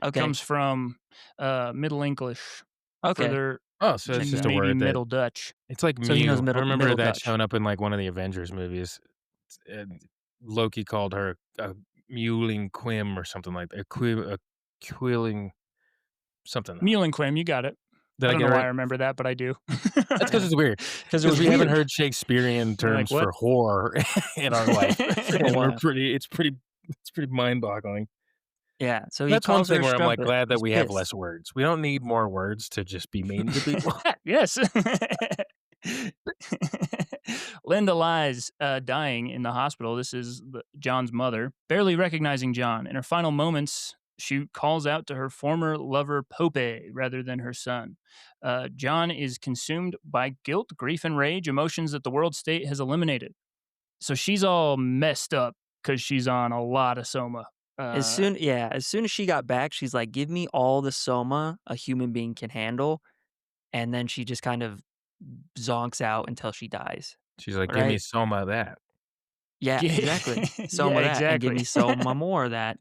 Okay. Comes from Middle English, Okay. further Oh, so it's and just a maybe word that Middle Dutch. it's like So he knows Mew. I remember Middle that Dutch. showing up in like one of the Avengers movies. And Loki called her a mewling quim or something like that. A quilling something. Muhlenquim, you got it. Did I I don't get know it why right? I remember that, but I do. That's because it's weird. 'Cause it was We haven't weird. heard Shakespearean You're like, terms for whore in our life, In a and while. it's pretty mind-boggling. Yeah, so he That's one calls her thing a where I'm, like, strumpet. glad that He's we have pissed. less words. We don't need more words to just be mean to people. Yes. Linda lies dying in the hospital. This is John's mother, barely recognizing John. In her final moments, she calls out to her former lover, Pope, rather than her son. John is consumed by guilt, grief, and rage, emotions that the world state has eliminated. So she's all messed up because she's on a lot of soma. As soon as she got back, she's like, "Give me all the soma a human being can handle," and then she just kind of zonks out until she dies, She's like, "Give me right? some of that." Yeah, Yeah, exactly. yeah, Soma that and give exactly. me soma more of that.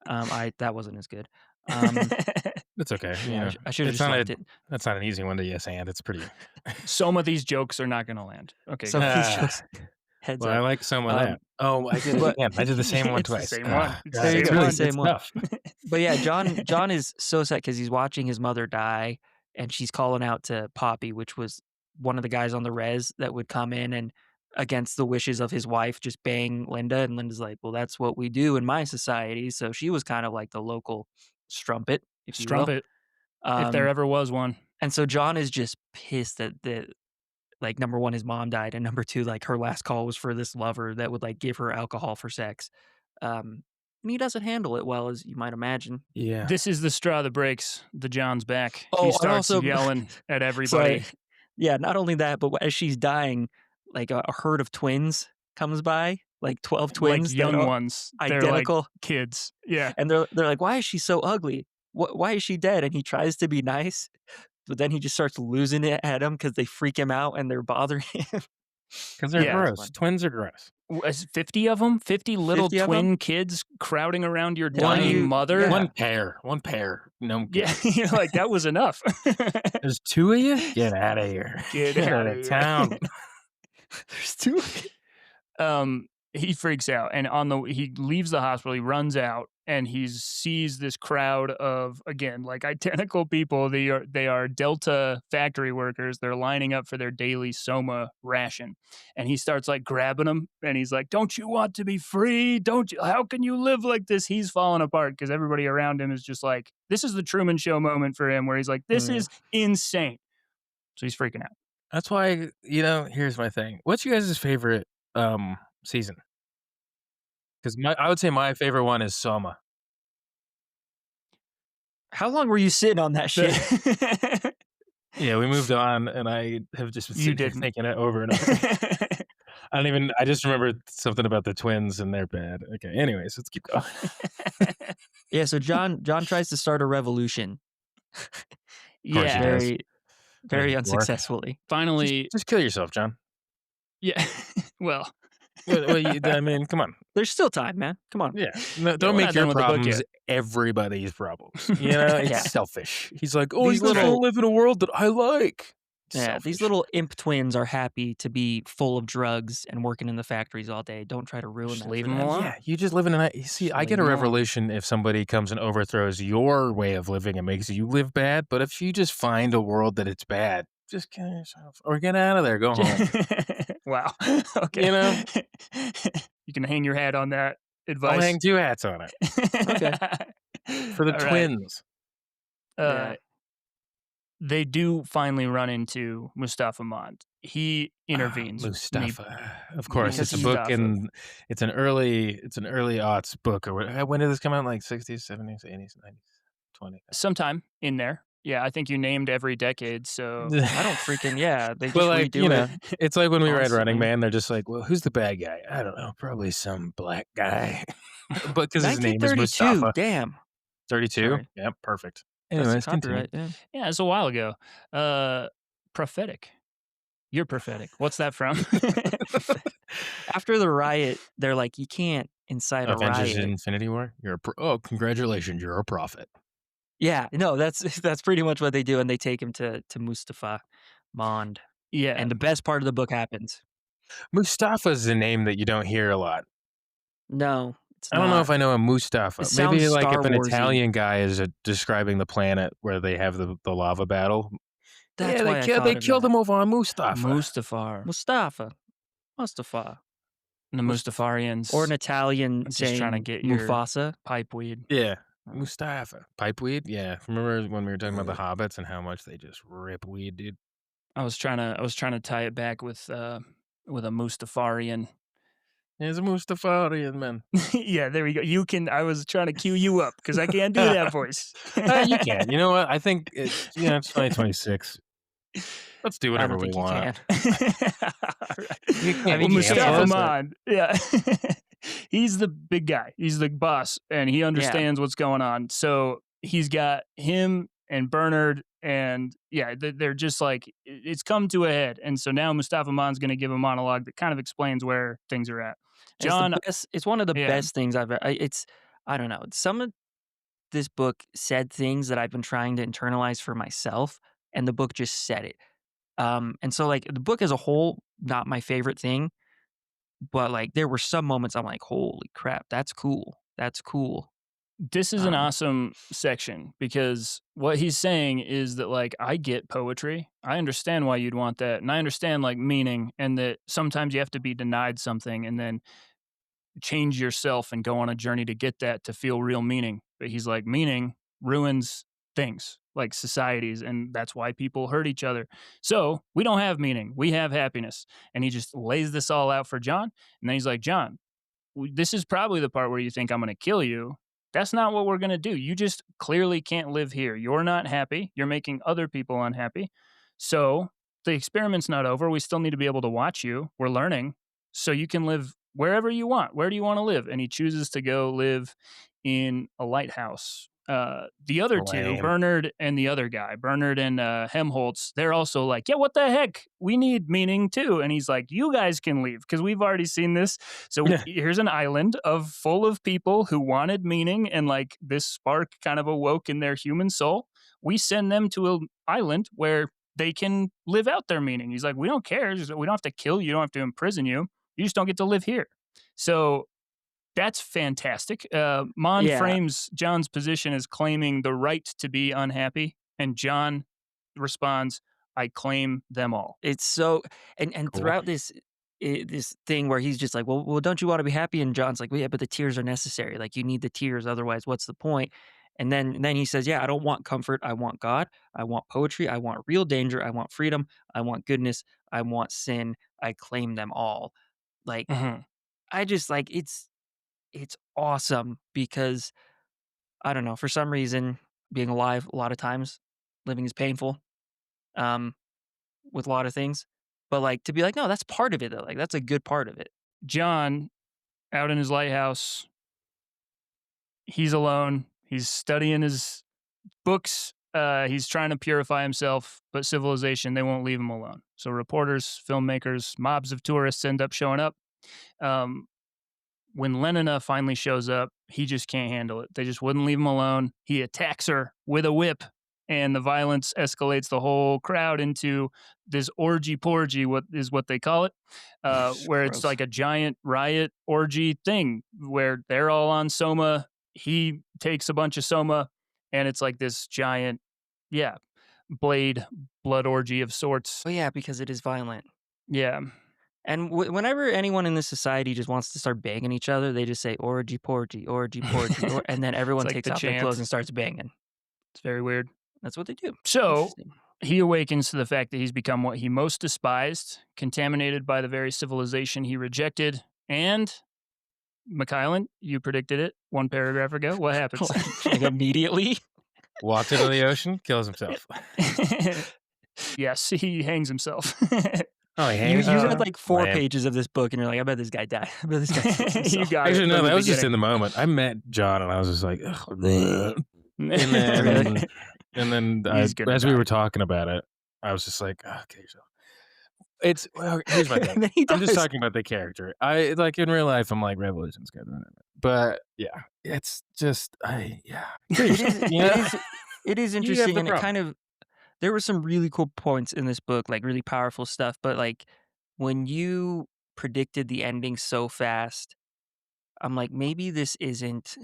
That wasn't as good. Um, It's okay, you yeah, know, I should have it's just not a left it. that's not an easy one to yes and, it's pretty Some of these jokes are not going to land. Okay, So go. these Ah, jokes heads well, I up. like some of Um, that. Oh, I did it But again. I did the same one It's the twice. same one. Ah, It's the God, there you same go, one. same it's one. tough. But yeah, John is so sad because he's watching his mother die, and she's calling out to Poppy, which was one of the guys on the res that would come in and against the wishes of his wife, just bang Linda, and Linda's like, "Well, that's what we do in my society." So she was kind of like the local strumpet, if you will. Strumpet, if there Um, ever was one. and so John is just pissed that like, number 1, his mom died, and number 2, like, her last call was for this lover that would, like, give her alcohol for sex. And he doesn't handle it well, as you might imagine. Yeah. This is the straw that breaks the John's back. He Oh, and starts also yelling at sorry. everybody Yeah, not only that, but as she's dying, like, a herd of twins comes by, like 12 like twins that young are ones. They're like identical, kids. Yeah. and they're like, "Why is she so ugly? Why is she dead?" And he tries to be nice, but then he just starts losing it at them because they freak him out and they're bothering him. 'Cause they're Yeah. That's gross. fun. Twins are gross. 50 of them? 50 little 50 of them? twin kids crowding around your Why dying you mother? yeah. One pair. No, I'm Yeah. kidding. You're like, that was enough. There's 2 of you? Get outta here. Get Get outta outta here. town. There's 2 He freaks out and he leaves the hospital, he runs out and he sees this crowd of, again, like identical people. They are Delta factory workers. They're lining up for their daily Soma ration. And he starts like grabbing them and he's like, "Don't you want to be free? Don't you? How can you live like this?" He's falling apart because everybody around him is just like, this is the Truman Show moment for him where he's like, this Yeah. is insane. So he's freaking out. That's why, here's my thing. What's you guys' favorite, season? 'Cause I would say my favorite one is Soma. How long were you sitting on that shit? Yeah, we moved on, and I have just been You sitting here didn't. thinking it over and over. I just remembered something about the twins, and they're bad. Okay, anyways, let's keep going. Yeah, so John tries to start a revolution course he Yeah. does. very, very Dork. unsuccessfully. Finally, Just kill yourself, John. yeah. Well, I mean, come on. There's still time, man. Come on. Yeah. No, yeah, don't we're make not your done with the book problems yet. everybody's problems. It's Yeah. selfish. He's like, "Oh, These you guys little- wanna live in a world that I like." Yeah, these Selfish. little imp twins are happy to be full of drugs and working in the factories all day. Don't try to ruin Just that leave for 'em them. alone. Yeah, you just live in you see, I leave get a 'em alone. revolution if somebody comes and overthrows your way of living and makes you live bad, but if you just find a world that it's bad, just kill yourself or get out of there, go home. Wow. Okay. You know? You can hang your hat on that I'll advice. hang 2 hats on it Okay. for the All right. twins. Uh, They do finally run into Mustafa Mond. He intervenes. and he- Mustafa. Of course, Because it's a he's book Mustafa. and it's an early aughts book or when did this come out? Like 60s, 70s, 80s, 90s, 20s. Sometime in there. Yeah, I think you named every decade. So I don't freaking they just Well, like, redo it. it's like when we read constantly. Running Man, they're just like, "Well, who's the bad guy?" I don't know, probably some black guy. But because his name is 1932. Mustafa. Damn. 32? Sorry. Yep, perfect. That's the Anyways, continue. copyright. Yeah. yeah, it's a while ago. Prophetic. You're prophetic. What's that from? After the riot, they're like, you can't incite a Avengers riot. Infinity War? Oh, congratulations, you're a prophet. Yeah, no, that's pretty much what they do, and they take him to Mustafa Mond. Yeah. And the best part of the book happens. Mustafa's a name that you don't hear a lot. No, it's I don't know not. if I know a Mustafa. It Maybe sounds like Star if an Wars-y. Italian guy is describing the planet where they have the lava battle. That's yeah, why they killed him over on Mustafa. Mustafar. Mustafa. And the Mustafarians. Or an Italian I'm just saying trying to get your- Mufasa. pipe weed. Yeah, Oh. Mustafa. Pipeweed? Yeah. Remember when we were talking about the hobbits and how much they just rip weed, dude? I was trying to tie it back with a Mustafarian. He's a Mustafarian, man. Yeah, there we go. I was trying to cue you up because I can't do that voice. You can. You know what? I think it's 2026. Let's do I whatever don't we think you want. can. You can't. I mean, you you can't Mustafa force it. Mond. Yeah. He's the big guy. He's the boss and he understands what's going on. So he's got him and Bernard and they're just like, it's come to a head. And so now Mustafa Mond's going to give a monologue that kind of explains where things are at. John, it's one of the yeah. best things I've ever. I don't know. Some of this book said things that I've been trying to internalize for myself, and the book just said it. And so, like, the book as a whole, not my favorite thing, but, like, there were some moments I'm like, "Holy crap, that's cool. That's cool." This is an Um, awesome section because what he's saying is that, like, I get poetry. I understand why you'd want that, and I understand, like, meaning, and that sometimes you have to be denied something and then change yourself and go on a journey to get that to feel real meaning. But he's like, meaning ruins things like societies, and that's why people hurt each other. So we don't have meaning, we have happiness. And he just lays this all out for John. And then he's like, John, this is probably the part where you think I'm going to kill you. That's not what we're going to do. You just clearly can't live here. You're not happy. You're making other people unhappy. So the experiment's not over. We still need to be able to watch you. We're learning. So you can live wherever you want. Where do you want to live? And he chooses to go live in a lighthouse. The other two, Lame. Bernard and the other guy, Bernard and Helmholtz, they're also like, yeah, what the heck? We need meaning too. And he's like, you guys can leave because we've already seen this. So here's an island of full of people who wanted meaning, and like this spark kind of awoke in their human soul. We send them to an island where they can live out their meaning. He's like, we don't care. We don't have to kill you. You don't have to imprison you. You just don't get to live here. So that's fantastic. Mond yeah, frames John's position as claiming the right to be unhappy, and John responds, I claim them all. it's so and Cool. throughout this thing where he's just like, "Well, don't you wanna be happy?" And John's like, "Well, yeah, but the tears are necessary. Like, you need the tears, otherwise, what's the point?" And then he says, "Yeah, I don't want comfort. I want God. I want poetry. I want real danger. I want freedom. I want goodness. I want sin. I claim them all." Like, Mhm. I just like it's awesome because I don't know, for some reason, being alive a lot of times, living is painful, um, with a lot of things. But, like, to be like, "No, that's part of it, though." Like, that's a good part of it. John, out in his lighthouse, he's alone. He's studying his books. He's trying to purify himself, but civilization, they won't leave him alone. So reporters, filmmakers, mobs of tourists end up showing up. Um, when Lenina finally shows up, he just can't handle it. They just wouldn't leave him alone. He attacks her with a whip, and the violence escalates the whole crowd into this orgy porgy, what is what they call it, where it's Gross. like a giant riot orgy thing where they're all on Soma. He takes a bunch of Soma, and it's like this giant, yeah, blade blood orgy of sorts. Oh, yeah, because it is violent. Yeah, And whenever anyone in this society just wants to start banging each other, they just say, orgy porgy," and then it's everyone like takes the off their clothes chant. and starts banging. It's very weird. That's what they do. So Interesting. he awakens to the fact that he's become what he most despised, contaminated by the very civilization he rejected. And Mikhailin, you predicted it one paragraph ago. What happens? Like, immediately? Walked into the ocean, kills himself. Yes, he hangs himself. Oh, he You hangs you read, himself? like, 4 Lame. pages of this book, and you're like, "I bet this guy died. I bet this guy kills You himself." got it Actually, no, from the that was just beginning. in the moment. I met John, and I was just like, "Ugh, bleh." And Really? then He's gonna as we were die. talking about it, I was just like, "Oh, "Okay, so it's well, here's my thing. And then he I'm just does. talking about the character. I like in real life, I'm like revolution's good, but yeah, it's just I yeah, It grief. is You know, it is you have interesting, the and it problem. kind of there were some really cool points in this book, like, really powerful stuff, but, like, when you predicted the ending so fast, I'm like, "Maybe this isn't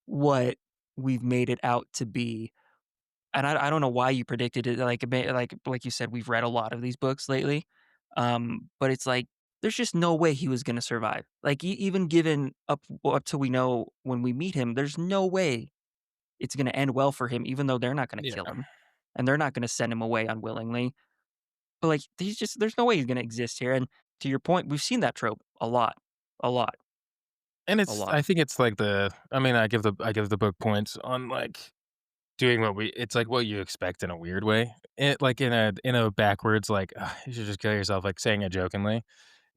what we've made it out to be." And I don't know why you predicted it, like, it may like you said, we've read a lot of these books lately, but it's like, there's just no way he was gonna survive. Like, even given up till we know when we meet him, there's no way it's gonna end well for him, even though they're not gonna kill Yeah, him, and they're not gonna send him away unwillingly. But, like, there's no way he's gonna exist here, and to your point, we've seen that trope a lot, a lot, and a it's lot. I think it's like the I mean I give the book points on like doing what we it's like what you expect in a weird way. It like in a backwards like, "Ugh, you should just kill yourself," like saying it jokingly.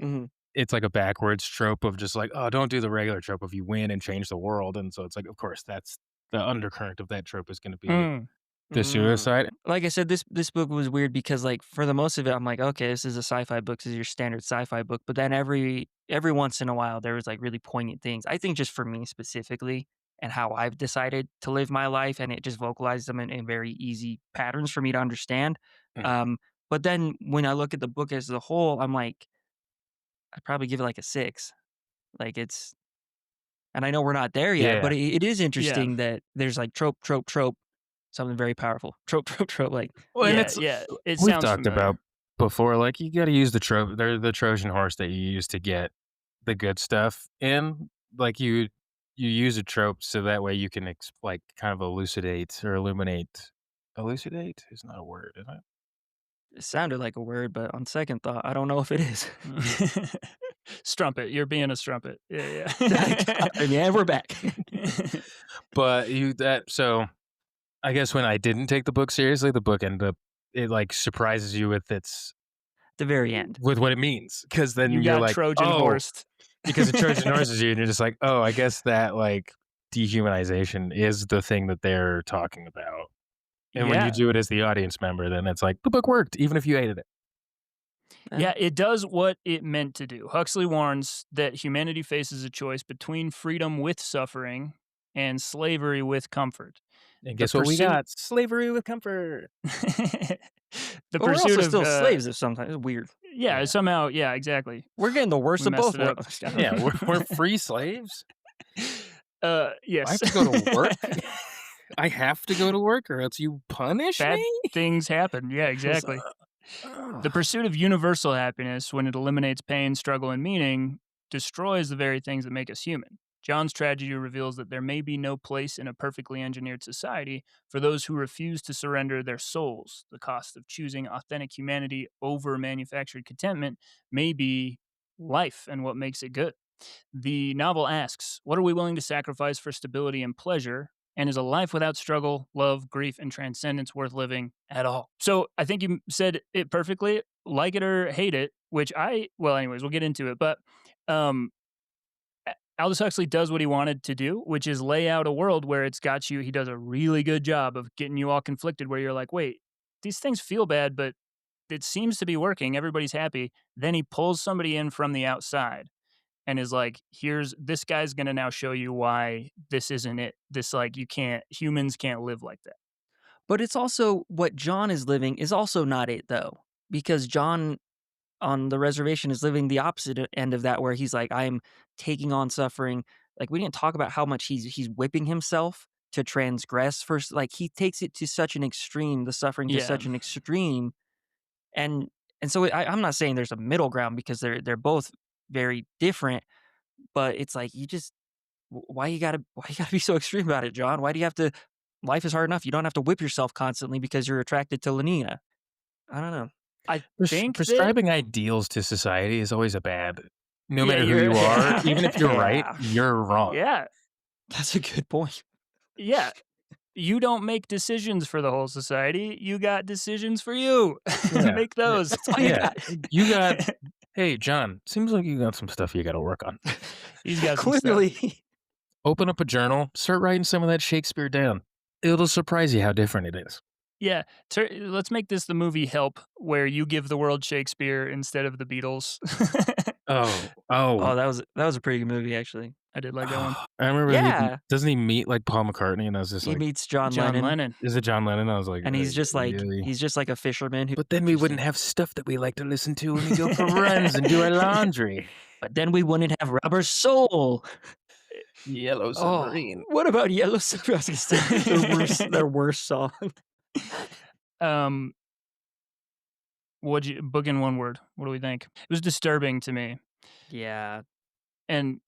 Mhm. It's like a backwards trope of just like, "Oh, don't do the regular trope of you win and change the world," and so it's like, of course, that's the undercurrent of that trope is gonna be Mm. the Mm. suicide. Like I said, this book was weird because, like, for the most of it, I'm like, "Okay, this is a sci-fi book. This is your standard sci-fi book." But then every once in a while, there was, like, really poignant things. I think just for me specifically and how I've decided to live my life, and it just vocalized them in very easy patterns for me to understand. Mm. Um, but then when I look at the book as a whole, I'm like I'd probably give it like a 6. Like it's and I know we're not there yet, but Yeah. it is Yeah. interesting that there's like trope, something very powerful. Trope, like Well, and Yeah, it's yeah. It we've sounds talked about familiar. before, like, you gotta use the trope they're the Trojan horse that you use to get the good stuff in. Like, you use a trope so that way you can like, kind of elucidate or illuminate elucidate is not a word, is it? it sounded like a word, but on second thought, I don't know if it is. Strumpet, you're being a strumpet. Yeah, Got him, yeah, we're back. yeah. But you that so, I guess when I didn't take the book seriously, the book ended up it, like, surprises you The very end. with what it means, because You then you're got like, Trojan "Oh," horsed. because it Trojan horses you, and you're just like, "Oh, I guess that, like, dehumanization is the thing that they're talking about." And when you Yeah. do it as the audience member, then it's like, the book worked, even if you hated it. Eh, Yeah, it does what it meant to do. Huxley warns that humanity faces a choice between freedom with suffering and slavery with comfort. And The guess what we pursuit got? Slavery with comfort. the but we're pursuit also of still slaves if sometimes it's weird. yeah, Yeah. somehow, yeah, exactly. We're getting the worst We of messed both it up. worlds. I don't Yeah, know. we're free slaves? I have Yes. to go to work? I have to go to work or else you punish Bad me? things happen. Yeah, It's, exactly. The ugh. pursuit of universal happiness, when it eliminates pain, struggle, and meaning, destroys the very things that make us human. John's tragedy reveals that there may be no place in a perfectly engineered society for those who refuse to surrender their souls. The cost of choosing authentic humanity over manufactured contentment may be life and what makes it good. The novel asks, what are we willing to sacrifice for stability and pleasure? And is a life without struggle, love, grief, and transcendence worth living at all? So I think you said it perfectly. Like it or hate it, which well, anyways, we'll get into it. But um, Aldous Huxley does what he wanted to do, which is lay out a world where it's got you. He does a really good job of getting you all conflicted, where you're like, wait, these things feel bad, but it seems to be working. Everybody's happy. Then he pulls somebody in from the outside and is like, here's this guy's gonna now show you why this isn't it. This like you can't humans can't live like that. But it's also what John is living is also not it though, because John on the reservation is living the opposite end of that, where he's like, I am taking on suffering. Like we didn't talk about how much he's whipping himself to transgress first. Like he takes it to such an extreme, the suffering to Yeah. such an extreme, and so I'm not saying there's a middle ground because they're both very different, but it's like you just why you gotta be so extreme about it, John? Why do you have to? Life is hard enough. You don't have to whip yourself constantly because you're attracted to Lenina. I don't know. I think that Prescribing ideals to society is always a bad no yeah, matter who you're you are, even if you're right, Yeah, you're wrong. yeah, that's a good point. yeah. You don't make decisions for the whole society. You got decisions for you. Yeah. Make Yeah. those. That's all you Yeah. got. You got hey, John, seems like you got some stuff you gotta work on. He's got some stuff. Clearly. Open up a journal, start writing some of that Shakespeare down. It'll surprise you how different it is. Yeah, let's make this the movie Help, where you give the world Shakespeare instead of the Beatles. Oh, Oh, oh, that was a pretty good movie, actually. I did like that one. I remember Yeah, doesn't he meet, like, Paul McCartney? And I was just he like, meets John John Lennon, Lennon. "Is it John Lennon?" I was like, and "Really?" he's just like a fisherman who But then we wouldn't interesting. have stuff that we like to listen to when we go for runs and do our laundry. But then we wouldn't have Rubber Soul. Yellow Oh, Submarine. what about Yellow Submarine? I was gonna say their worst song. um, what'd you book in one word? What do we think? It was disturbing to me, Yeah, and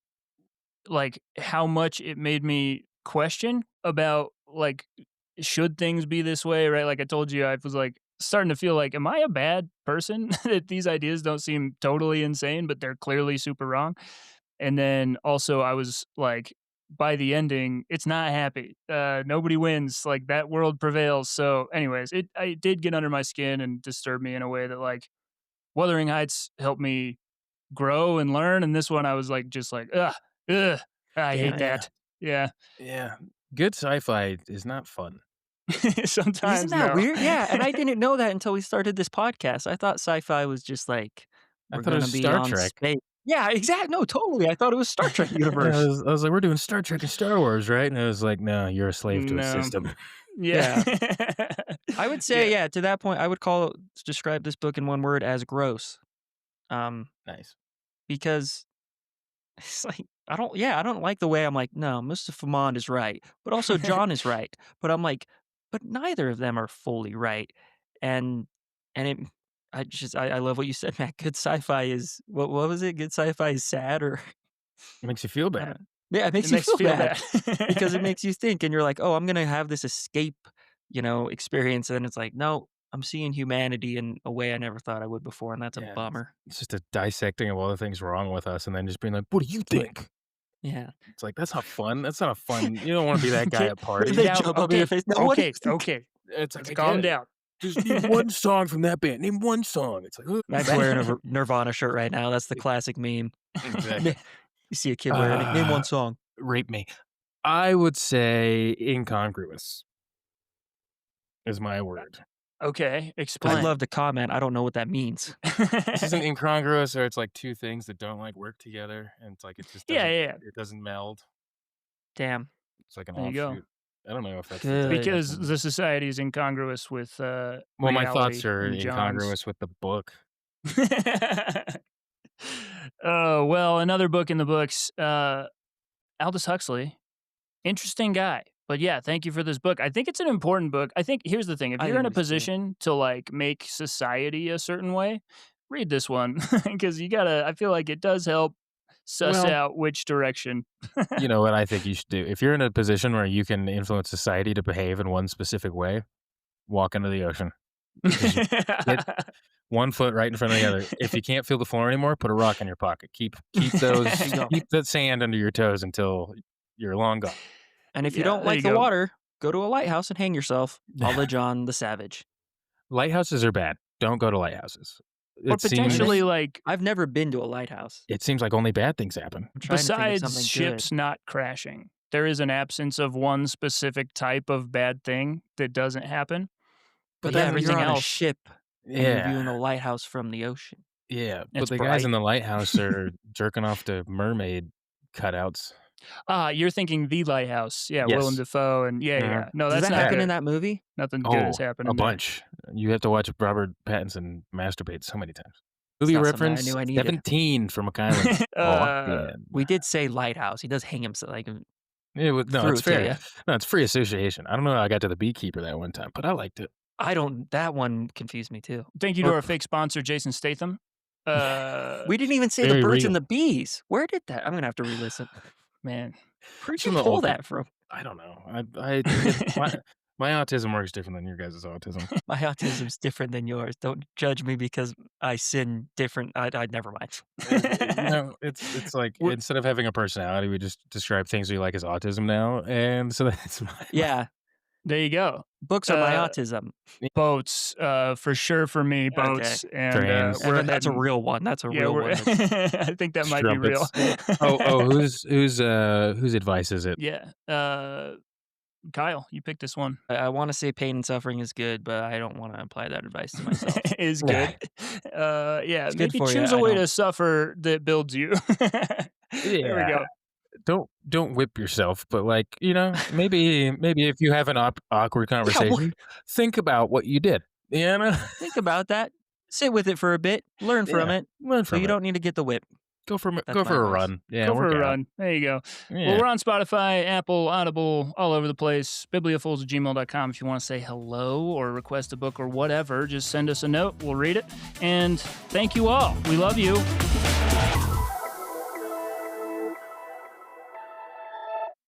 like how much it made me question about like should things be this way, right? Like I told you, I was like starting to feel like, am I a bad person that these ideas don't seem totally insane, but they're clearly super wrong? And then also I was like, by the ending, it's not happy. Nobody wins. Like that world prevails. So, anyways, it did get under my skin and disturb me in a way that like Wuthering Heights helped me grow and learn. And this one, I was like, just like, ugh, I damn hate it. Yeah, that. Yeah, yeah. Good sci-fi is not fun. Isn't sometimes that no. weird? Yeah, and I didn't know that until we started this podcast. I thought sci-fi was just like I we're thought it gonna was be Star on Trek. space. Yeah, exactly. No, totally. I thought it was Star Trek Yeah, universe. I was like, "We're doing Star Trek and Star Wars, right?" And I was like, "No, you're a slave to a No. system." Yeah. Yeah. I would say, Yeah. yeah, to that point, I would describe this book in one word as gross. Um, Nice. because it's like, I don't like the way I'm like, "No, Mr. Fomond is right, but also John is right." But I'm like, "But neither of them are fully right." And and it I love what you said, Matt. Good sci-fi is what was it? Good sci-fi is sad or It makes you feel I bad. don't yeah, it It makes you makes you feel feel bad bad. because it makes you think and you're like, "Oh, I'm gonna have this escape, experience." And it's like, "No, I'm seeing humanity in a way I never thought I would before," and that's a Yeah, bummer. it's just a dissecting of all the things wrong with us, and then just being like, "What do you think?" Yeah. It's like, that's not fun. That's not a fun. You don't want to be that guy Okay, at parties. They now, jump up in your okay, face. "No, what do you okay, think?" okay. It's like, Okay, I calm get it. down. Just name one song from that band. Name one song. It's like, Matt's wearing a Nirvana shirt right now. That's the classic meme. exactly. You see a kid wearing it. Name one Uh, song. rape me. I would say incongruous is my word. Okay, I'd explain. love to comment. I don't know what that means. This isn't incongruous, or it's like two things that don't like work together, and it's like it just Yeah, doesn't yeah, yeah. it doesn't meld. Damn. It's like an There you go. offshoot. I don't know if that's the Good. Because definition. the society is incongruous with Well, my thoughts reality are and John's. incongruous with the book. Oh, well, another book in the books. Aldous Huxley, interesting guy. But yeah, thank you for this book. I think it's an important book. I think here's the thing: if I you're think in it a is too. position to like make society a certain way, read this one because you gotta. I feel like it does help suss Well, out which direction. you know what I think you should do? If you're in a position where you can influence society to behave in one specific way, walk into the ocean because you get one foot right in front of the other. If you can't feel the floor anymore, put a rock in your pocket. Keep There you those go. keep that sand under your toes until you're long gone. And if you Yeah, don't there like you the go. water, go to a lighthouse and hang yourself, a la John the Savage. Lighthouses are bad. Don't go to lighthouses. Or It potentially seems like I've never been to a lighthouse. it seems like only bad things happen. I'm trying to think of besides something good. ships not crashing, there is an absence of one specific type of bad thing that doesn't happen. But But yeah, then but you're everything on a else, ship and you're Yeah. viewing the lighthouse from the ocean. Yeah, but it's the guys bright. in the lighthouse are jerking off to mermaid cutouts. Ah, you're thinking The Lighthouse. Yeah, Willem Yes. Dafoe and yeah, Uh-huh. yeah. No, Does that's that not happen Yeah. in good. that movie? Nothing good is Oh, a happening there. bunch. You have to watch Robert Pattinson masturbate so many times. It's Movie not something I reference knew I needed. 17 from McIsland. Uh, Talking. We did say lighthouse. He does hang himself like It was no, through it's it to fair. you. No, it's free association. I don't know how I got to the beekeeper that one time, but I liked it. I don't. That one confused me too. Thank you to Or- our fake sponsor, Jason Statham. We didn't even say the Very birds real. and the bees. Where did that? I'm gonna have to re-listen. Man. Where'd It's you from the pull old that from? I don't know. My autism works different than your guys' autism. My autism's different than yours. Don't judge me because I sin different. I never mind. No, it's like We're- instead of having a personality, we just describe things we like as autism now, and so that's my Yeah, There you go. books are my Uh, autism. Boats, for sure for me, Okay. boats. And Trains. we're And that's a heading. real one. That's a Yeah, real we're. one. That's, I think that might be real. Strumpets. Oh, whose advice is it? Yeah. Kyle, you picked this one. I want to say pain and suffering is good, but I don't want to apply that advice to myself. Is Yeah. good. Yeah, It's good maybe for you, choose a I way don't. to suffer that builds you. There we go. Don't whip yourself, but like, maybe if you have an awkward conversation, think about what you did. You know? Think about that. Sit with it for a bit. Learn from Yeah, it. learn So from you it. don't need to get the whip. Go for That's go my for a advice. run. Yeah, Go for work a out. run. There you go. Yeah. Well, we're on Spotify, Apple, Audible, all over the place. Bibliafools@gmail.com. If you want to say hello or request a book or whatever, just send us a note. We'll read it. And thank you all. We love you.